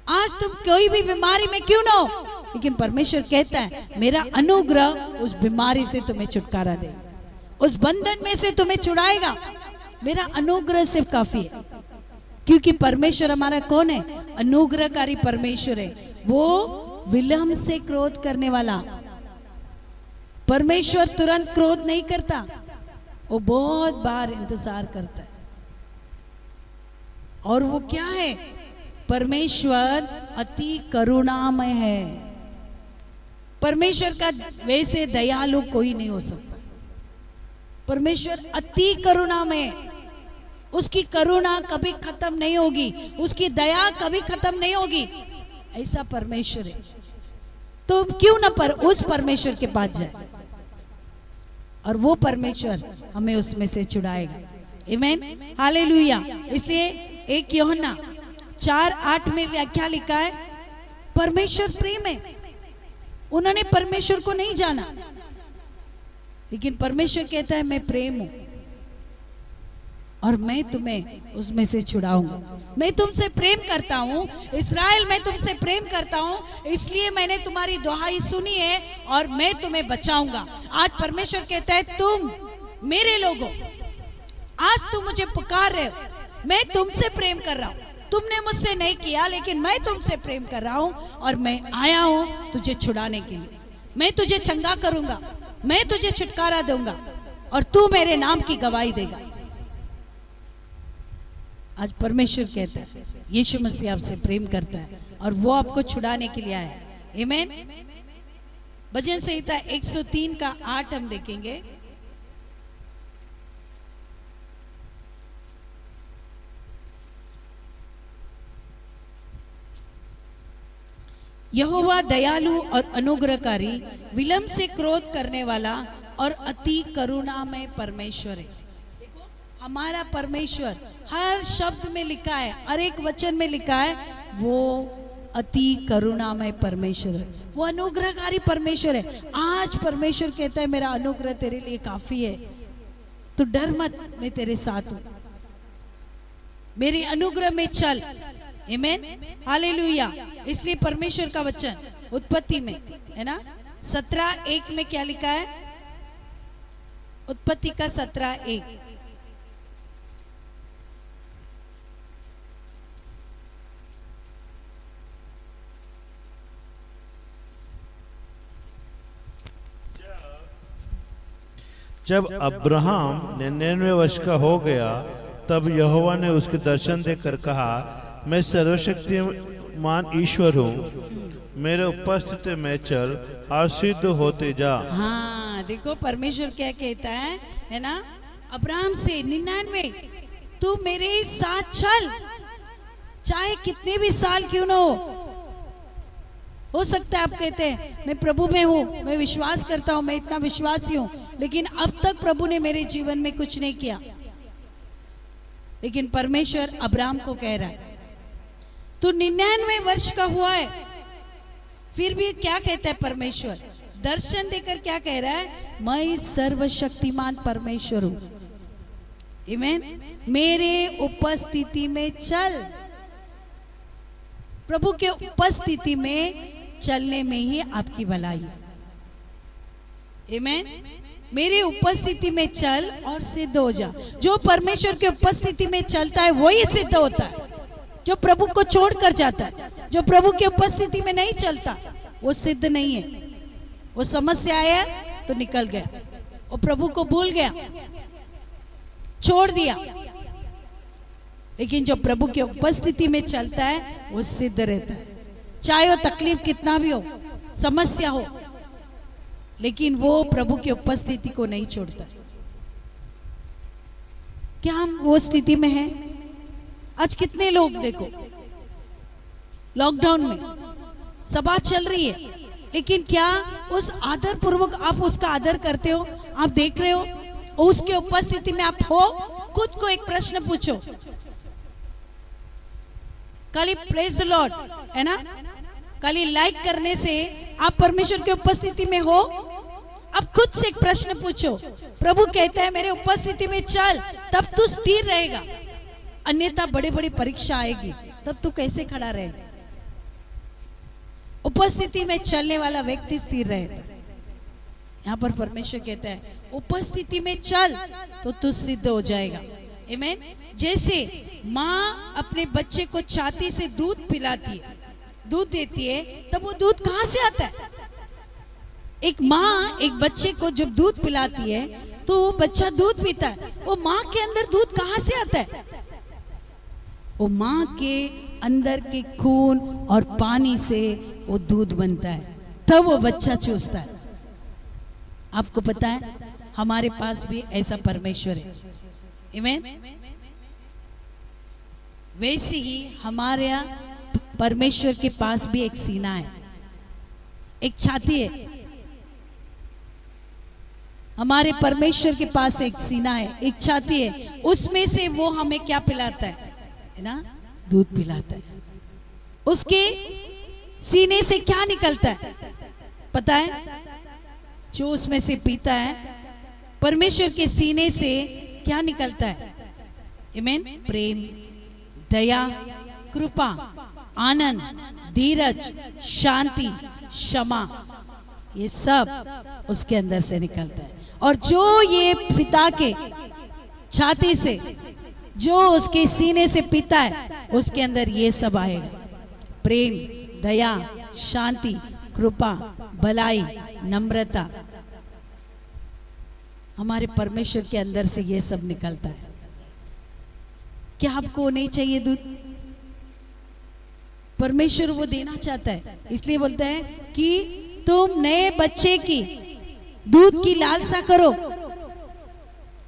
आज तुम कोई भी बीमारी में क्यों ना हो, लेकिन परमेश्वर कहता है मेरा अनुग्रह उस बीमारी से तुम्हें छुटकारा दे, उस बंधन में से तुम्हें छुड़ाएगा। मेरा अनुग्रह सिर्फ काफी है, क्योंकि परमेश्वर हमारा कौन है, अनुग्रहकारी परमेश्वर है। वो विलंब से क्रोध करने वाला परमेश्वर तुरंत क्रोध नहीं करता, वो बहुत बार इंतजार करता है। और वो क्या है, परमेश्वर अति करुणामय है। परमेश्वर का वैसे दयालु कोई नहीं हो सकता। परमेश्वर अति करुणामय, उसकी करुणा कभी खत्म नहीं होगी, उसकी दया कभी खत्म नहीं होगी, ऐसा परमेश्वर है। तो क्यों ना पर उस परमेश्वर के पास जाए और वो परमेश्वर हमें उसमें से छुड़ाएगा, आमेन, हालेलुया। इसलिए 1 यूहन्ना 4:8 में क्या लिखा है, परमेश्वर प्रेम है। उन्होंने परमेश्वर को नहीं जाना, लेकिन परमेश्वर कहता है मैं प्रेम हूं और मैं तुम्हें उसमें से छुड़ाऊंगा। मैं तुमसे प्रेम करता हूं इस्राएल, मैं तुमसे प्रेम करता हूं, इसलिए मैंने तुम्हारी दुहाई सुनी है और मैं तुम्हें बचाऊंगा। आज परमेश्वर कहता है तुम मेरे लोग हो, आज तुम मुझे पुकार रहे हो, मैं तुमसे प्रेम कर रहा हूं। तुमने मुझसे नहीं किया, लेकिन मैं तुमसे प्रेम कर रहा हूं और मैं आया हूं तुझे छुड़ाने के लिए। मैं तुझे चंगा करूंगा, मैं तुझे छुटकारा दूंगा और तू मेरे नाम की गवाही देगा। आज परमेश्वर कहता है यीशु मसीह आपसे प्रेम करता है और वो आपको छुड़ाने के लिए आया है, आमेन। भजन संहिता 103 का 8 हम देखेंगे। यहोवा दयालु और अनुग्रहकारी, विलंब से क्रोध करने वाला और अति करुणामय परमेश्वर है। देखो हमारा परमेश्वर हर शब्द में लिखा है, हर एक वचन में लिखा है, वो अति करुणामय परमेश्वर है, वो अनुग्रहकारी परमेश्वर है। आज परमेश्वर कहता है मेरा अनुग्रह तेरे लिए काफी है, तो डर मत, मैं तेरे साथ हूं, मेरे अनुग्रह में चल, आमेन, हालेलुया। इसलिए परमेश्वर का वचन उत्पत्ति में है ना 17:1 में क्या लिखा है, उत्पत्ति का 17:1। जब अब्राहम 99 वर्ष का हो गया तब यहोवा ने उसके दर्शन देकर कहा, मैं सर्वशक्तिमान ईश्वर हूँ, मेरे उपस्थिति में चल और सिद्ध होते जा। हाँ, देखो परमेश्वर क्या कहता है ना, अब्राहम से 99 तू मेरे साथ चल, चाहे कितने भी साल क्यों ना हो सकता है आप कहते हैं मैं प्रभु में हूँ, मैं विश्वास करता हूँ, मैं इतना विश्वासी हूँ, लेकिन अब तक प्रभु ने मेरे जीवन में कुछ नहीं किया। लेकिन परमेश्वर अब्राहम को कह रहा है तू 99 वर्ष का हुआ है, फिर भी क्या कहता है परमेश्वर, दर्शन देकर क्या कह रहा है, मैं सर्वशक्तिमान परमेश्वर हूं, आमीन, मेरे उपस्थिति में चल। प्रभु के उपस्थिति में चलने में ही आपकी भलाई है, आमीन। मेरी उपस्थिति में चल और सिद्ध हो जा। जो परमेश्वर के उपस्थिति में चलता है वही सिद्ध होता है। जो प्रभु को छोड़कर जाता है, जो प्रभु की उपस्थिति में नहीं चलता, वो सिद्ध नहीं है। वो समस्या आया तो निकल गया, वो प्रभु को भूल गया, छोड़ दिया। लेकिन जो प्रभु की उपस्थिति में चलता है वो सिद्ध रहता है, चाहे वो तकलीफ कितना भी हो, समस्या हो, लेकिन वो प्रभु की उपस्थिति को नहीं छोड़ता। क्या हम वो स्थिति में हैं? आज कितने लोग देखो लॉकडाउन में सभा चल रही है, लेकिन क्या उस आदर पूर्वक आप उसका आदर करते हो? आप देख रहे हो उसके उपस्थिति में आप हो? खुद को एक प्रश्न पूछो। खाली प्रेज द लॉर्ड है ना, खाली लाइक करने से आप परमेश्वर की उपस्थिति में हो? अब खुद से एक प्रश्न पूछो। प्रभु कहता है मेरे उपस्थिति में चल, तब तू स्थिर रहेगा, अन्यथा बड़ी बड़ी परीक्षा आएगी, तब तू कैसे खड़ा रहेगा? उपस्थिति में चलने वाला व्यक्ति स्थिर रहता है। यहाँ पर परमेश्वर कहता है उपस्थिति में चल तो तू सिद्ध हो जाएगा, आमीन। जैसे माँ अपने बच्चे को छाती से दूध पिलाती है, दूध देती है, तब वो दूध कहाँ से आता है? एक माँ एक बच्चे को जब दूध पिलाती है तो वो बच्चा दूध पीता है। वो माँ के अंदर दूध कहाँ से आता है? वो माँ के अंदर के खून और पानी से वो दूध बनता है, तब वो बच्चा चूसता है। आपको पता है हमारे पास भी ऐसा परमेश्वर है, आमीन। वैसे ही हमारे परमेश्वर के पास भी एक सीना है, एक छाती है। हमारे परमेश्वर के पास एक सीना है, एक छाती है, उसमें से वो हमें क्या पिलाता है ना? दूध पिलाता है। उसके सीने से क्या निकलता है पता है? जो उसमें से पीता है, परमेश्वर के सीने से क्या निकलता है? आमीन। प्रेम, दया, कृपा, आनंद, धीरज, शांति, क्षमा, ये सब उसके अंदर से निकलता है। और जो ये पिता के छाती से, जो उसके सीने से पीता है, उसके अंदर ये सब आएगा। प्रेम, दया, शांति, कृपा, भलाई, नम्रता। हमारे परमेश्वर के अंदर से ये सब निकलता है। क्या आपको नहीं चाहिए दूध? परमेश्वर वो देना चाहता है, इसलिए बोलता है कि तुम नए बच्चे की दूध की लालसा करो।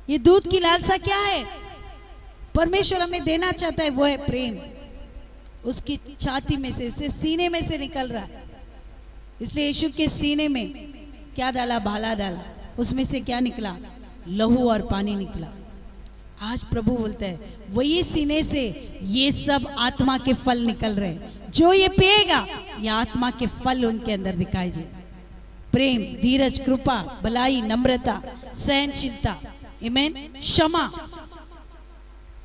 ये दूध की लालसा क्या है? परमेश्वर हमें देना चाहता है, वो है प्रेम। उसकी छाती में से, उसके सीने में से निकल रहा है। इसलिए यीशु के सीने में क्या डाला? भाला डाला, उसमें से क्या निकला? लहू और पानी निकला। आज प्रभु बोलते हैं वही सीने से ये सब आत्मा के फल निकल रहे हैं। जो ये पिएगा, ये आत्मा के फल उनके अंदर दिखाई दे। प्रेम, धीरज, कृपा, भलाई, नम्रता, सहनशीलता, आमीन, क्षमा,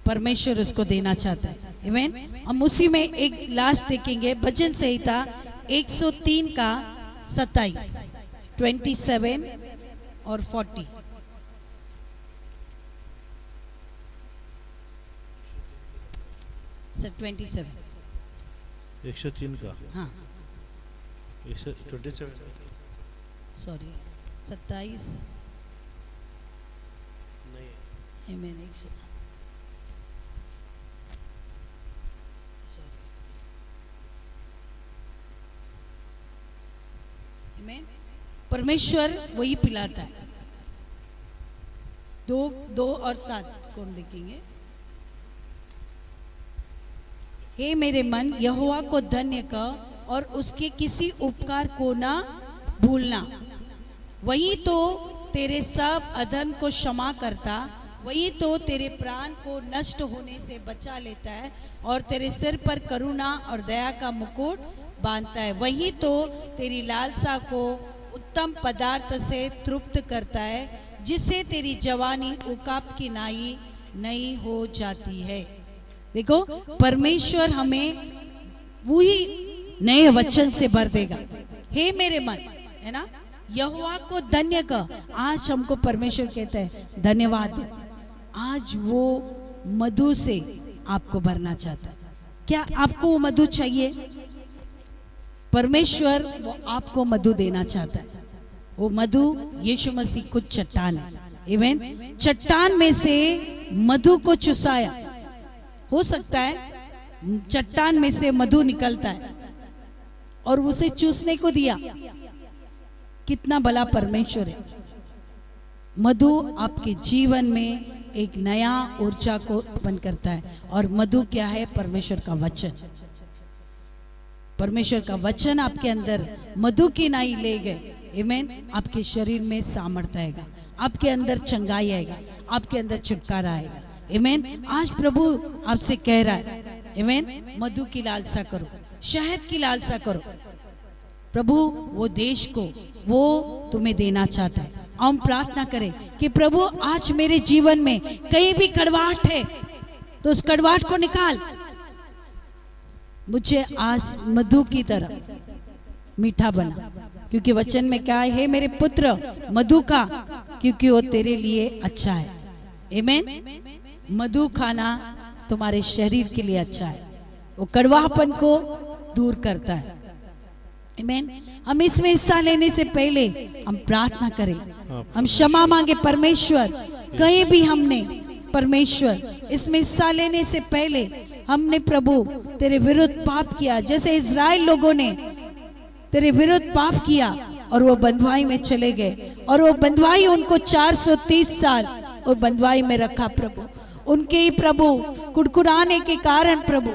परमेश्वर उसको देना चाहता है, आमीन। हम उसी में एक लास्ट देखेंगे, भजन संहिता 103 का 27, 27 और 40। सर 27। 103 का हाँ 127 सॉरी 27 नहीं आमेन 100 सॉरी आमेन। परमेश्वर वही पिलाता है। 2 और 7 कौन लिखेंगे? हे मेरे मन यहोवा को धन्य कर और उसके किसी उपकार को ना भूलना। वही तो तेरे सब अधर्म को क्षमा करता, वही तो तेरे प्राण को नष्ट होने से बचा लेता है और तेरे सिर पर करुणा और दया का मुकुट बांधता है। वही तो तेरी लालसा को उत्तम पदार्थ से तृप्त करता है, जिससे तेरी जवानी उकाब की नाई नई हो जाती है। देखो परमेश्वर हमें वही नए वचन से भर देगा। हे मेरे मन, है ना, यहोवा को धन्य कर। आज हमको परमेश्वर कहते हैं धन्यवाद दो। आज वो मधु से आपको भरना चाहता है। क्या आपको वो मधु चाहिए? परमेश्वर वो आपको मधु देना चाहता है। वो मधु यीशु मसीह कुछ चट्टान है। इवन चट्टान में से मधु को चुसाया। हो सकता है चट्टान में से मधु निकलता है और उसे चूसने को दिया। कितना भला परमेश्वर है। मधु आपके जीवन में एक नया ऊर्जा को उत्पन्न करता है। और मधु क्या है? परमेश्वर का वचन। परमेश्वर का वचन आपके अंदर मधु की नाई ले गए। आमीन। आपके शरीर में सामर्थ्य आएगा, आपके अंदर चंगाई आएगा, आपके अंदर छुटकारा आएगा। आमीन। आज प्रभु आपसे कह रहा है, आमीन, मधु की लालसा करो, शहद की लालसा करो। प्रभु वो देश को वो तुम्हें देना चाहता है। हम प्रार्थना करें कि प्रभु आज मेरे जीवन में कहीं भी कड़वाहट है तो उस कड़वाहट को निकाल। मुझे आज मधु की तरह मीठा बना, क्योंकि वचन में क्या है? हे मेरे पुत्र मधु खा, क्योंकि वो तेरे लिए अच्छा है। आमीन। मधु खाना तुम्हारे शरीर के लिए अच्छा है। वो कड़वाहपन को दूर करता है। आमीन। हम इसमें हिस्सा लेने से पहले हम प्रार्थना करें, हम क्षमा मांगे। परमेश्वर कहीं भी हमने परमेश्वर इसमें हिस्सा लेने से पहले हमने प्रभु तेरे विरुद्ध पाप किया, जैसे इजराइल लोगों ने तेरे विरुद्ध पाप किया और वो बंधुआई में चले गए। और वो बंधुआई उनको 430 साल और बंधुआई में रखा। प्रभु उनके ही प्रभु कुड़कुड़ाने के कारण प्रभु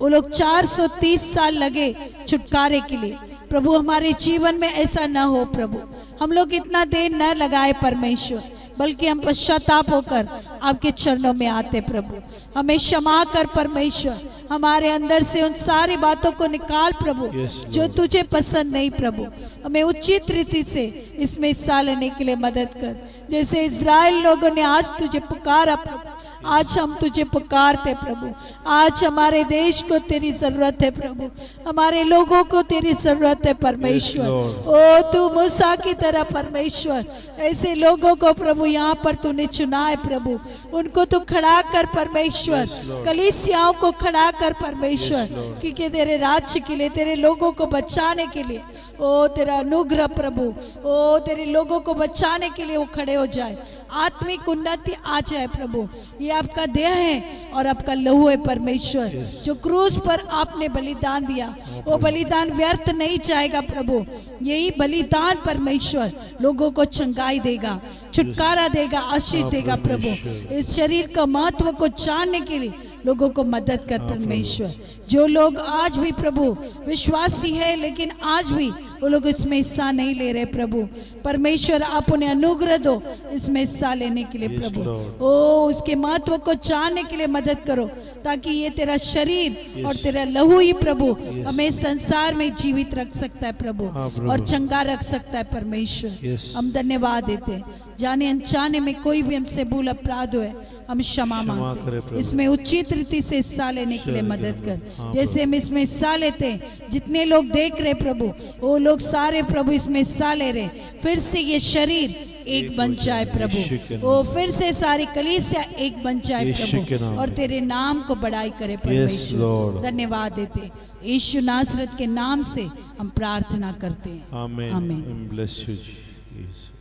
वो लोग 430 साल लगे छुटकारे के लिए। प्रभु हमारे जीवन में ऐसा न हो। प्रभु हम लोग इतना देर न लगाए परमेश्वर, बल्कि हम पश्चाताप होकर आपके चरणों में आते। प्रभु हमें क्षमा कर परमेश्वर, हमारे अंदर से उन सारी बातों को निकाल प्रभु जो तुझे पसंद नहीं। प्रभु हमें उचित रीति से इसमें हिस्सा लेने के लिए मदद कर। जैसे इजराइल लोगों ने आज तुझे पुकारा प्रभु, आज हम तुझे पुकारते प्रभु। आज हमारे देश को तेरी जरूरत है प्रभु, हमारे लोगों को तेरी जरूरत है परमेश्वर। ओ तू मूसा की तरह परमेश्वर ऐसे लोगों को प्रभु यहाँ पर तूने चुना है प्रभु, उनको तू खड़ा कर परमेश्वर, कलीसियाओं को खड़ा कर परमेश्वर, क्योंकि तेरे राज्य के लिए, तेरे लोगों को बचाने के लिए ओ तेरा अनुग्रह प्रभु, ओ तेरे लोगों को बचाने के लिए वो खड़े हो जाए। आत्मिक उन्नति आ जाए प्रभु। ये आपका देह है और आपका लहू है परमेश्वर, जो क्रूस पर आपने बलिदान दिया, वो बलिदान व्यर्थ नहीं जाएगा प्रभु। यही बलिदान परमेश्वर लोगों को चंगाई देगा, छुटकारा देगा, आशीष देगा प्रभु। इस शरीर का महत्व को जानने के लिए लोगों को मदद कर परमेश्वर। जो लोग आज भी प्रभु विश्वासी है लेकिन आज भी वो लोग इसमें हिस्सा नहीं ले रहे प्रभु, परमेश्वर आप उन्हें अनुग्रह दो इसमें हिस्सा लेने के लिए प्रभु। ओ उसके महत्व को जानने के लिए मदद करो, ताकि ये तेरा शरीर और तेरा लहू ही प्रभु हमें संसार में जीवित रख सकता है प्रभु और चंगा रख सकता है परमेश्वर। हम धन्यवाद देते हैं। जाने अनजाने में कोई भी हमसे भूल अपराध हुए हम क्षमा मांगते हैं। इसमें उचित रीति से हिस्सा लेने के लिए मदद कर। जैसे हम इसमें हिस्सा लेते हैं, जितने लोग देख रहे प्रभु वो लोग सारे प्रभु इसमें हिस्सा ले रहे, फिर से ये शरीर एक बन जाए प्रभु, वो फिर से सारी कलीसिया एक बन जाए प्रभु, और तेरे नाम को बड़ाई करे परमेश्वर। धन्यवाद देते यीशु नासरत के नाम से हम प्रार्थना करते हैं, आमीन। Bless you Jesus.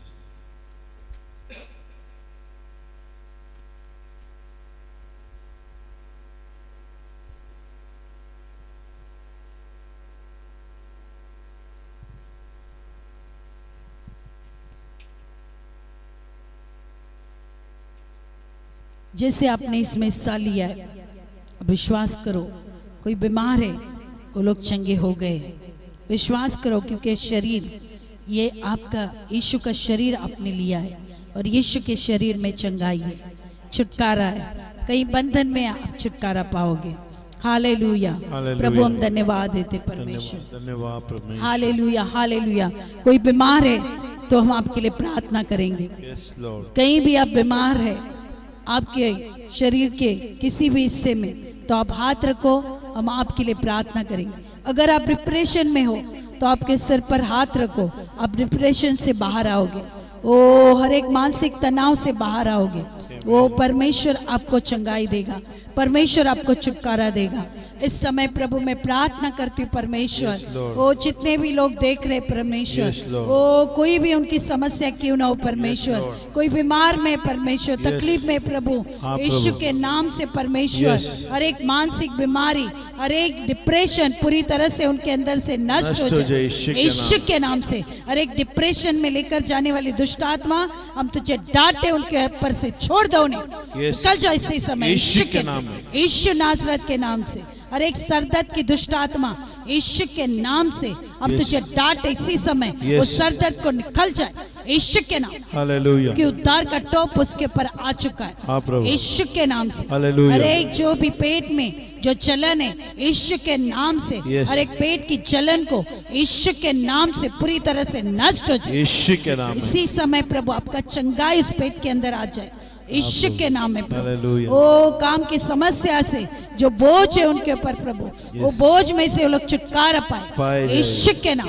जैसे आपने इसमें हिस्सा लिया है, विश्वास करो, कोई बीमार है वो लोग चंगे हो गए, विश्वास करो, क्योंकि शरीर ये आपका यीशु का शरीर आपने लिया है, और यीशु के शरीर में चंगाई है, छुटकारा है, कहीं बंधन में आप छुटकारा पाओगे। हालेलुया। प्रभु हम धन्यवाद देते परमेश्वर, धन्यवाद परमेश्वर। Hallelujah, hallelujah. कोई बीमार है तो हम आपके लिए प्रार्थना करेंगे। कहीं भी आप बीमार है आपके शरीर के किसी भी हिस्से में, तो आप हाथ रखो, हम आपके लिए प्रार्थना करेंगे। अगर आप डिप्रेशन में हो तो आपके सर पर हाथ रखो, आप डिप्रेशन से बाहर आओगे, वो हर एक मानसिक तनाव से बाहर आओगे, वो परमेश्वर आपको चंगाई देगा, परमेश्वर आपको छुटकारा देगा। इस समय प्रभु मैं प्रार्थना करती हूँ परमेश्वर, वो जितने भी लोग देख रहे परमेश्वर, वो कोई भी उनकी समस्या क्यों ना हो परमेश्वर, कोई बीमार में परमेश्वर, तकलीफ में प्रभु यीशु के नाम से परमेश्वर, हर एक मानसिक बीमारी, हर एक डिप्रेशन पूरी तरह से उनके अंदर से नष्ट हो जाए यीशु के नाम से। हर एक डिप्रेशन में लेकर जाने वाली दुष्ट आत्मा हम तुझे डांटे, उनके ऊपर से छोड़ दो, उन्हें निकल जाओ इसी समय यीशु के नाम, यीशु नासरत के नाम से। हर एक सरदर्द की दुष्ट आत्मा यीशु के नाम से हम तुझे डांटे इसी समय, वो सरदर्द को निकल जाए यीशु के नाम। हालेलुया। कि उद्धार का टोप उसके ऊपर आ चुका है यीशु के नाम से। हालेलुया। हर एक जो भी पेट में जो जलन है यीशु के नाम से, हर एक पेट की जलन को यीशु के नाम से पूरी तरह से नष्ट हो जाए यीशु के नाम। इसी समय प्रभु आपका चंगाई उस पेट के अंदर आ जाए यीशु के नाम में प्रभु। वो काम की समस्या से जो बोझ है उनके ऊपर प्रभु, वो बोझ में से वो लोग छुटकारा पाए यीशु के नाम।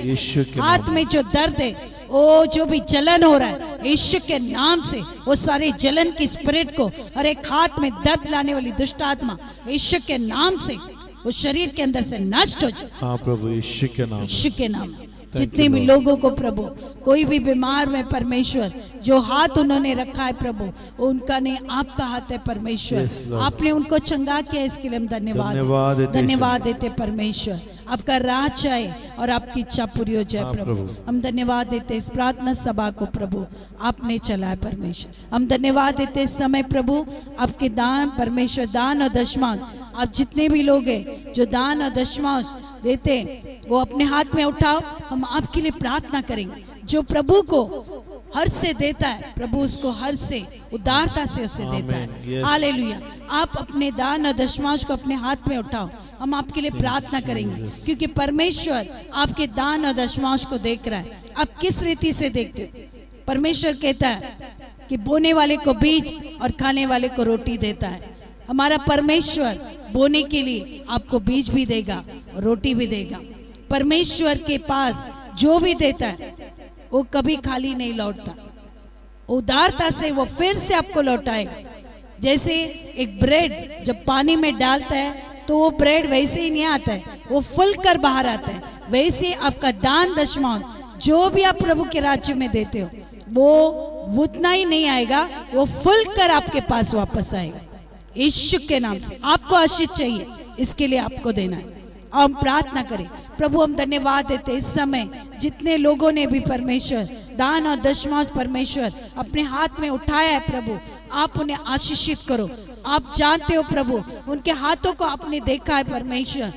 हाथ में जो दर्द है, वो जो भी जलन हो रहा है यीशु के नाम से, वो सारी जलन की स्पिरिट को, हर एक हाथ में दर्द लाने वाली दुष्ट आत्मा यीशु के नाम से उस शरीर के अंदर से नष्ट हो जाए। हाँ प्रभु यीशु के नाम, यीशु के नाम। जितने भी लोगों को प्रभु कोई भी बीमार में परमेश्वर जो हाथ उन्होंने रखा है प्रभु, उनका नहीं आपका हाथ है परमेश्वर, आपने उनको चंगा किया, इसके लिए हम धन्यवाद देते परमेश्वर। आपका राह चाहे और आपकी इच्छा पूरी हो जाए प्रभु। हम धन्यवाद देते इस प्रार्थना सभा को प्रभु आपने चलाया परमेश्वर। हम धन्यवाद देते इस समय प्रभु आपके दान परमेश्वर, दान और दशमांश, आप जितने भी लोग हैं जो दान और दशमांश देते वो अपने हाथ में उठाओ, हम आपके लिए प्रार्थना करेंगे। जो प्रभु को हर से देता है प्रभु उसको हर से उदारता से उसे देता है। हालेलुया। आप अपने दान और दशमांश को अपने हाथ में उठाओ, हम आपके लिए प्रार्थना करेंगे, क्योंकि परमेश्वर आपके दान और दशमांश को देख रहा है। आप किस रीति से देखते हो? परमेश्वर कहता है कि बोने वाले को बीज और खाने वाले को रोटी देता है। हमारा परमेश्वर बोने के लिए आपको बीज भी देगा, रोटी भी देगा। परमेश्वर के पास जो भी देता है वो कभी खाली नहीं लौटता, उदारता से वो फिर से आपको लौटाएगा। जैसे एक ब्रेड जब पानी में डालता है तो वो ब्रेड वैसे ही नहीं आता है, वो फूल कर बाहर आता है। वैसे आपका दान दशमांश जो भी आप प्रभु के राज्य में देते हो वो उतना ही नहीं आएगा, वो फूल कर आपके पास वापस आएगा यीशु के नाम से। आपको आशीष चाहिए, इसके लिए आपको देना है। हम प्रार्थना करें प्रभु, हम धन्यवाद देते इस समय जितने लोगों ने भी परमेश्वर दान और दशमांश परमेश्वर अपने हाथ में उठाया है प्रभु, आप उन्हें आशीषित करो। आप जानते हो प्रभु उनके हाथों को आपने देखा है परमेश्वर,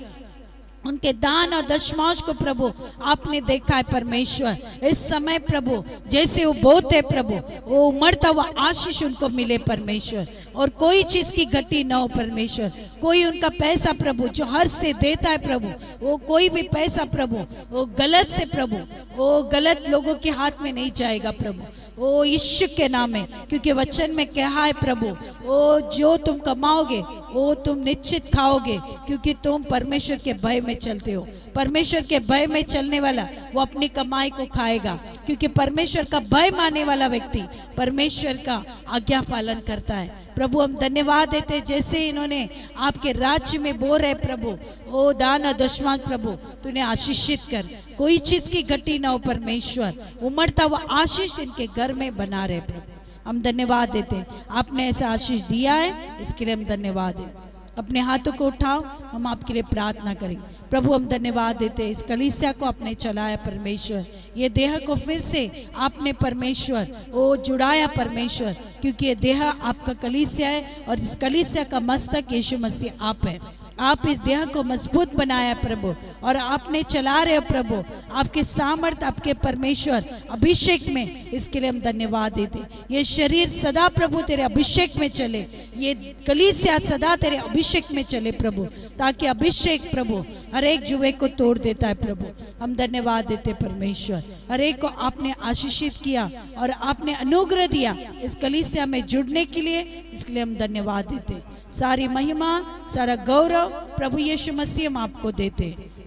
उनके दान और दशमांश को प्रभु आपने देखा है परमेश्वर। इस समय प्रभु जैसे वो बोते प्रभु वो उमड़ता हुआ आशीष उनको मिले परमेश्वर, और कोई चीज की घटी न हो परमेश्वर। कोई उनका पैसा प्रभु जो हर से देता है प्रभु, वो कोई भी पैसा प्रभु वो गलत से प्रभु वो गलत लोगों के हाथ में नहीं जाएगा प्रभु, वो यीशु के नाम में। क्योंकि वचन में कहा है प्रभु वो जो तुम कमाओगे वो तुम निश्चित खाओगे, क्योंकि तुम परमेश्वर के भय में चलते हो। परमेश्वर के भय में चलने वाला वो अपनी कमाई को खाएगा, क्योंकि परमेश्वर का भय मानने वाला व्यक्ति परमेश्वर का आज्ञा पालन करता है। प्रभु हम धन्यवाद देते हैं, जैसे इन्होंने आपके राज्य में बोल रहे प्रभु, ओ दान और दशमांश प्रभु तूने आशीषित कर, कोई चीज की घटी ना हो परमेश्वर, उमड़ता हुआ आशीष इनके घर में बना रहे प्रभु। हम धन्यवाद देते हैं, आपने ऐसा आशीष दिया है, इसके लिए हम धन्यवाद दें। अपने हाथों को उठाओ, हम आपके लिए प्रार्थना करेंगे। प्रभु हम धन्यवाद देते हैं, इस कलीसिया को आपने चलाया परमेश्वर, ये देह को फिर से आपने परमेश्वर ओ जुड़ाया परमेश्वर, क्योंकि ये देह आपका कलीसिया है और इस कलीसिया का मस्तक यीशु मसीह आप है। आप इस देह को मजबूत बनाया प्रभु, और आपने चला रहे हो प्रभु, आपके सामर्थ, आपके परमेश्वर अभिषेक में, इसके लिए हम धन्यवाद देते। ये शरीर सदा प्रभु तेरे अभिषेक में चले, ये कलीसिया सदा तेरे अभिषेक में चले प्रभु, ताकि अभिषेक प्रभु हर एक जुए को तोड़ देता है प्रभु। हम धन्यवाद देते परमेश्वर, हर एक को आपने आशीषित किया और आपने अनुग्रह दिया इस कलीसिया में जुड़ने के लिए, इसके लिए हम धन्यवाद देते। सारी महिमा, सारा गौरव प्रभु यीशु मसीह हम आपको देते।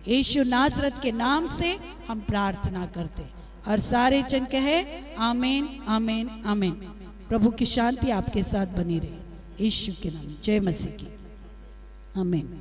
यीशु नासरत के नाम से हम प्रार्थना करते, और सारे जन कहे आमीन आमीन आमीन। प्रभु की शांति आपके साथ बनी रहे, यीशु के नाम में। जय मसीह की। आमीन।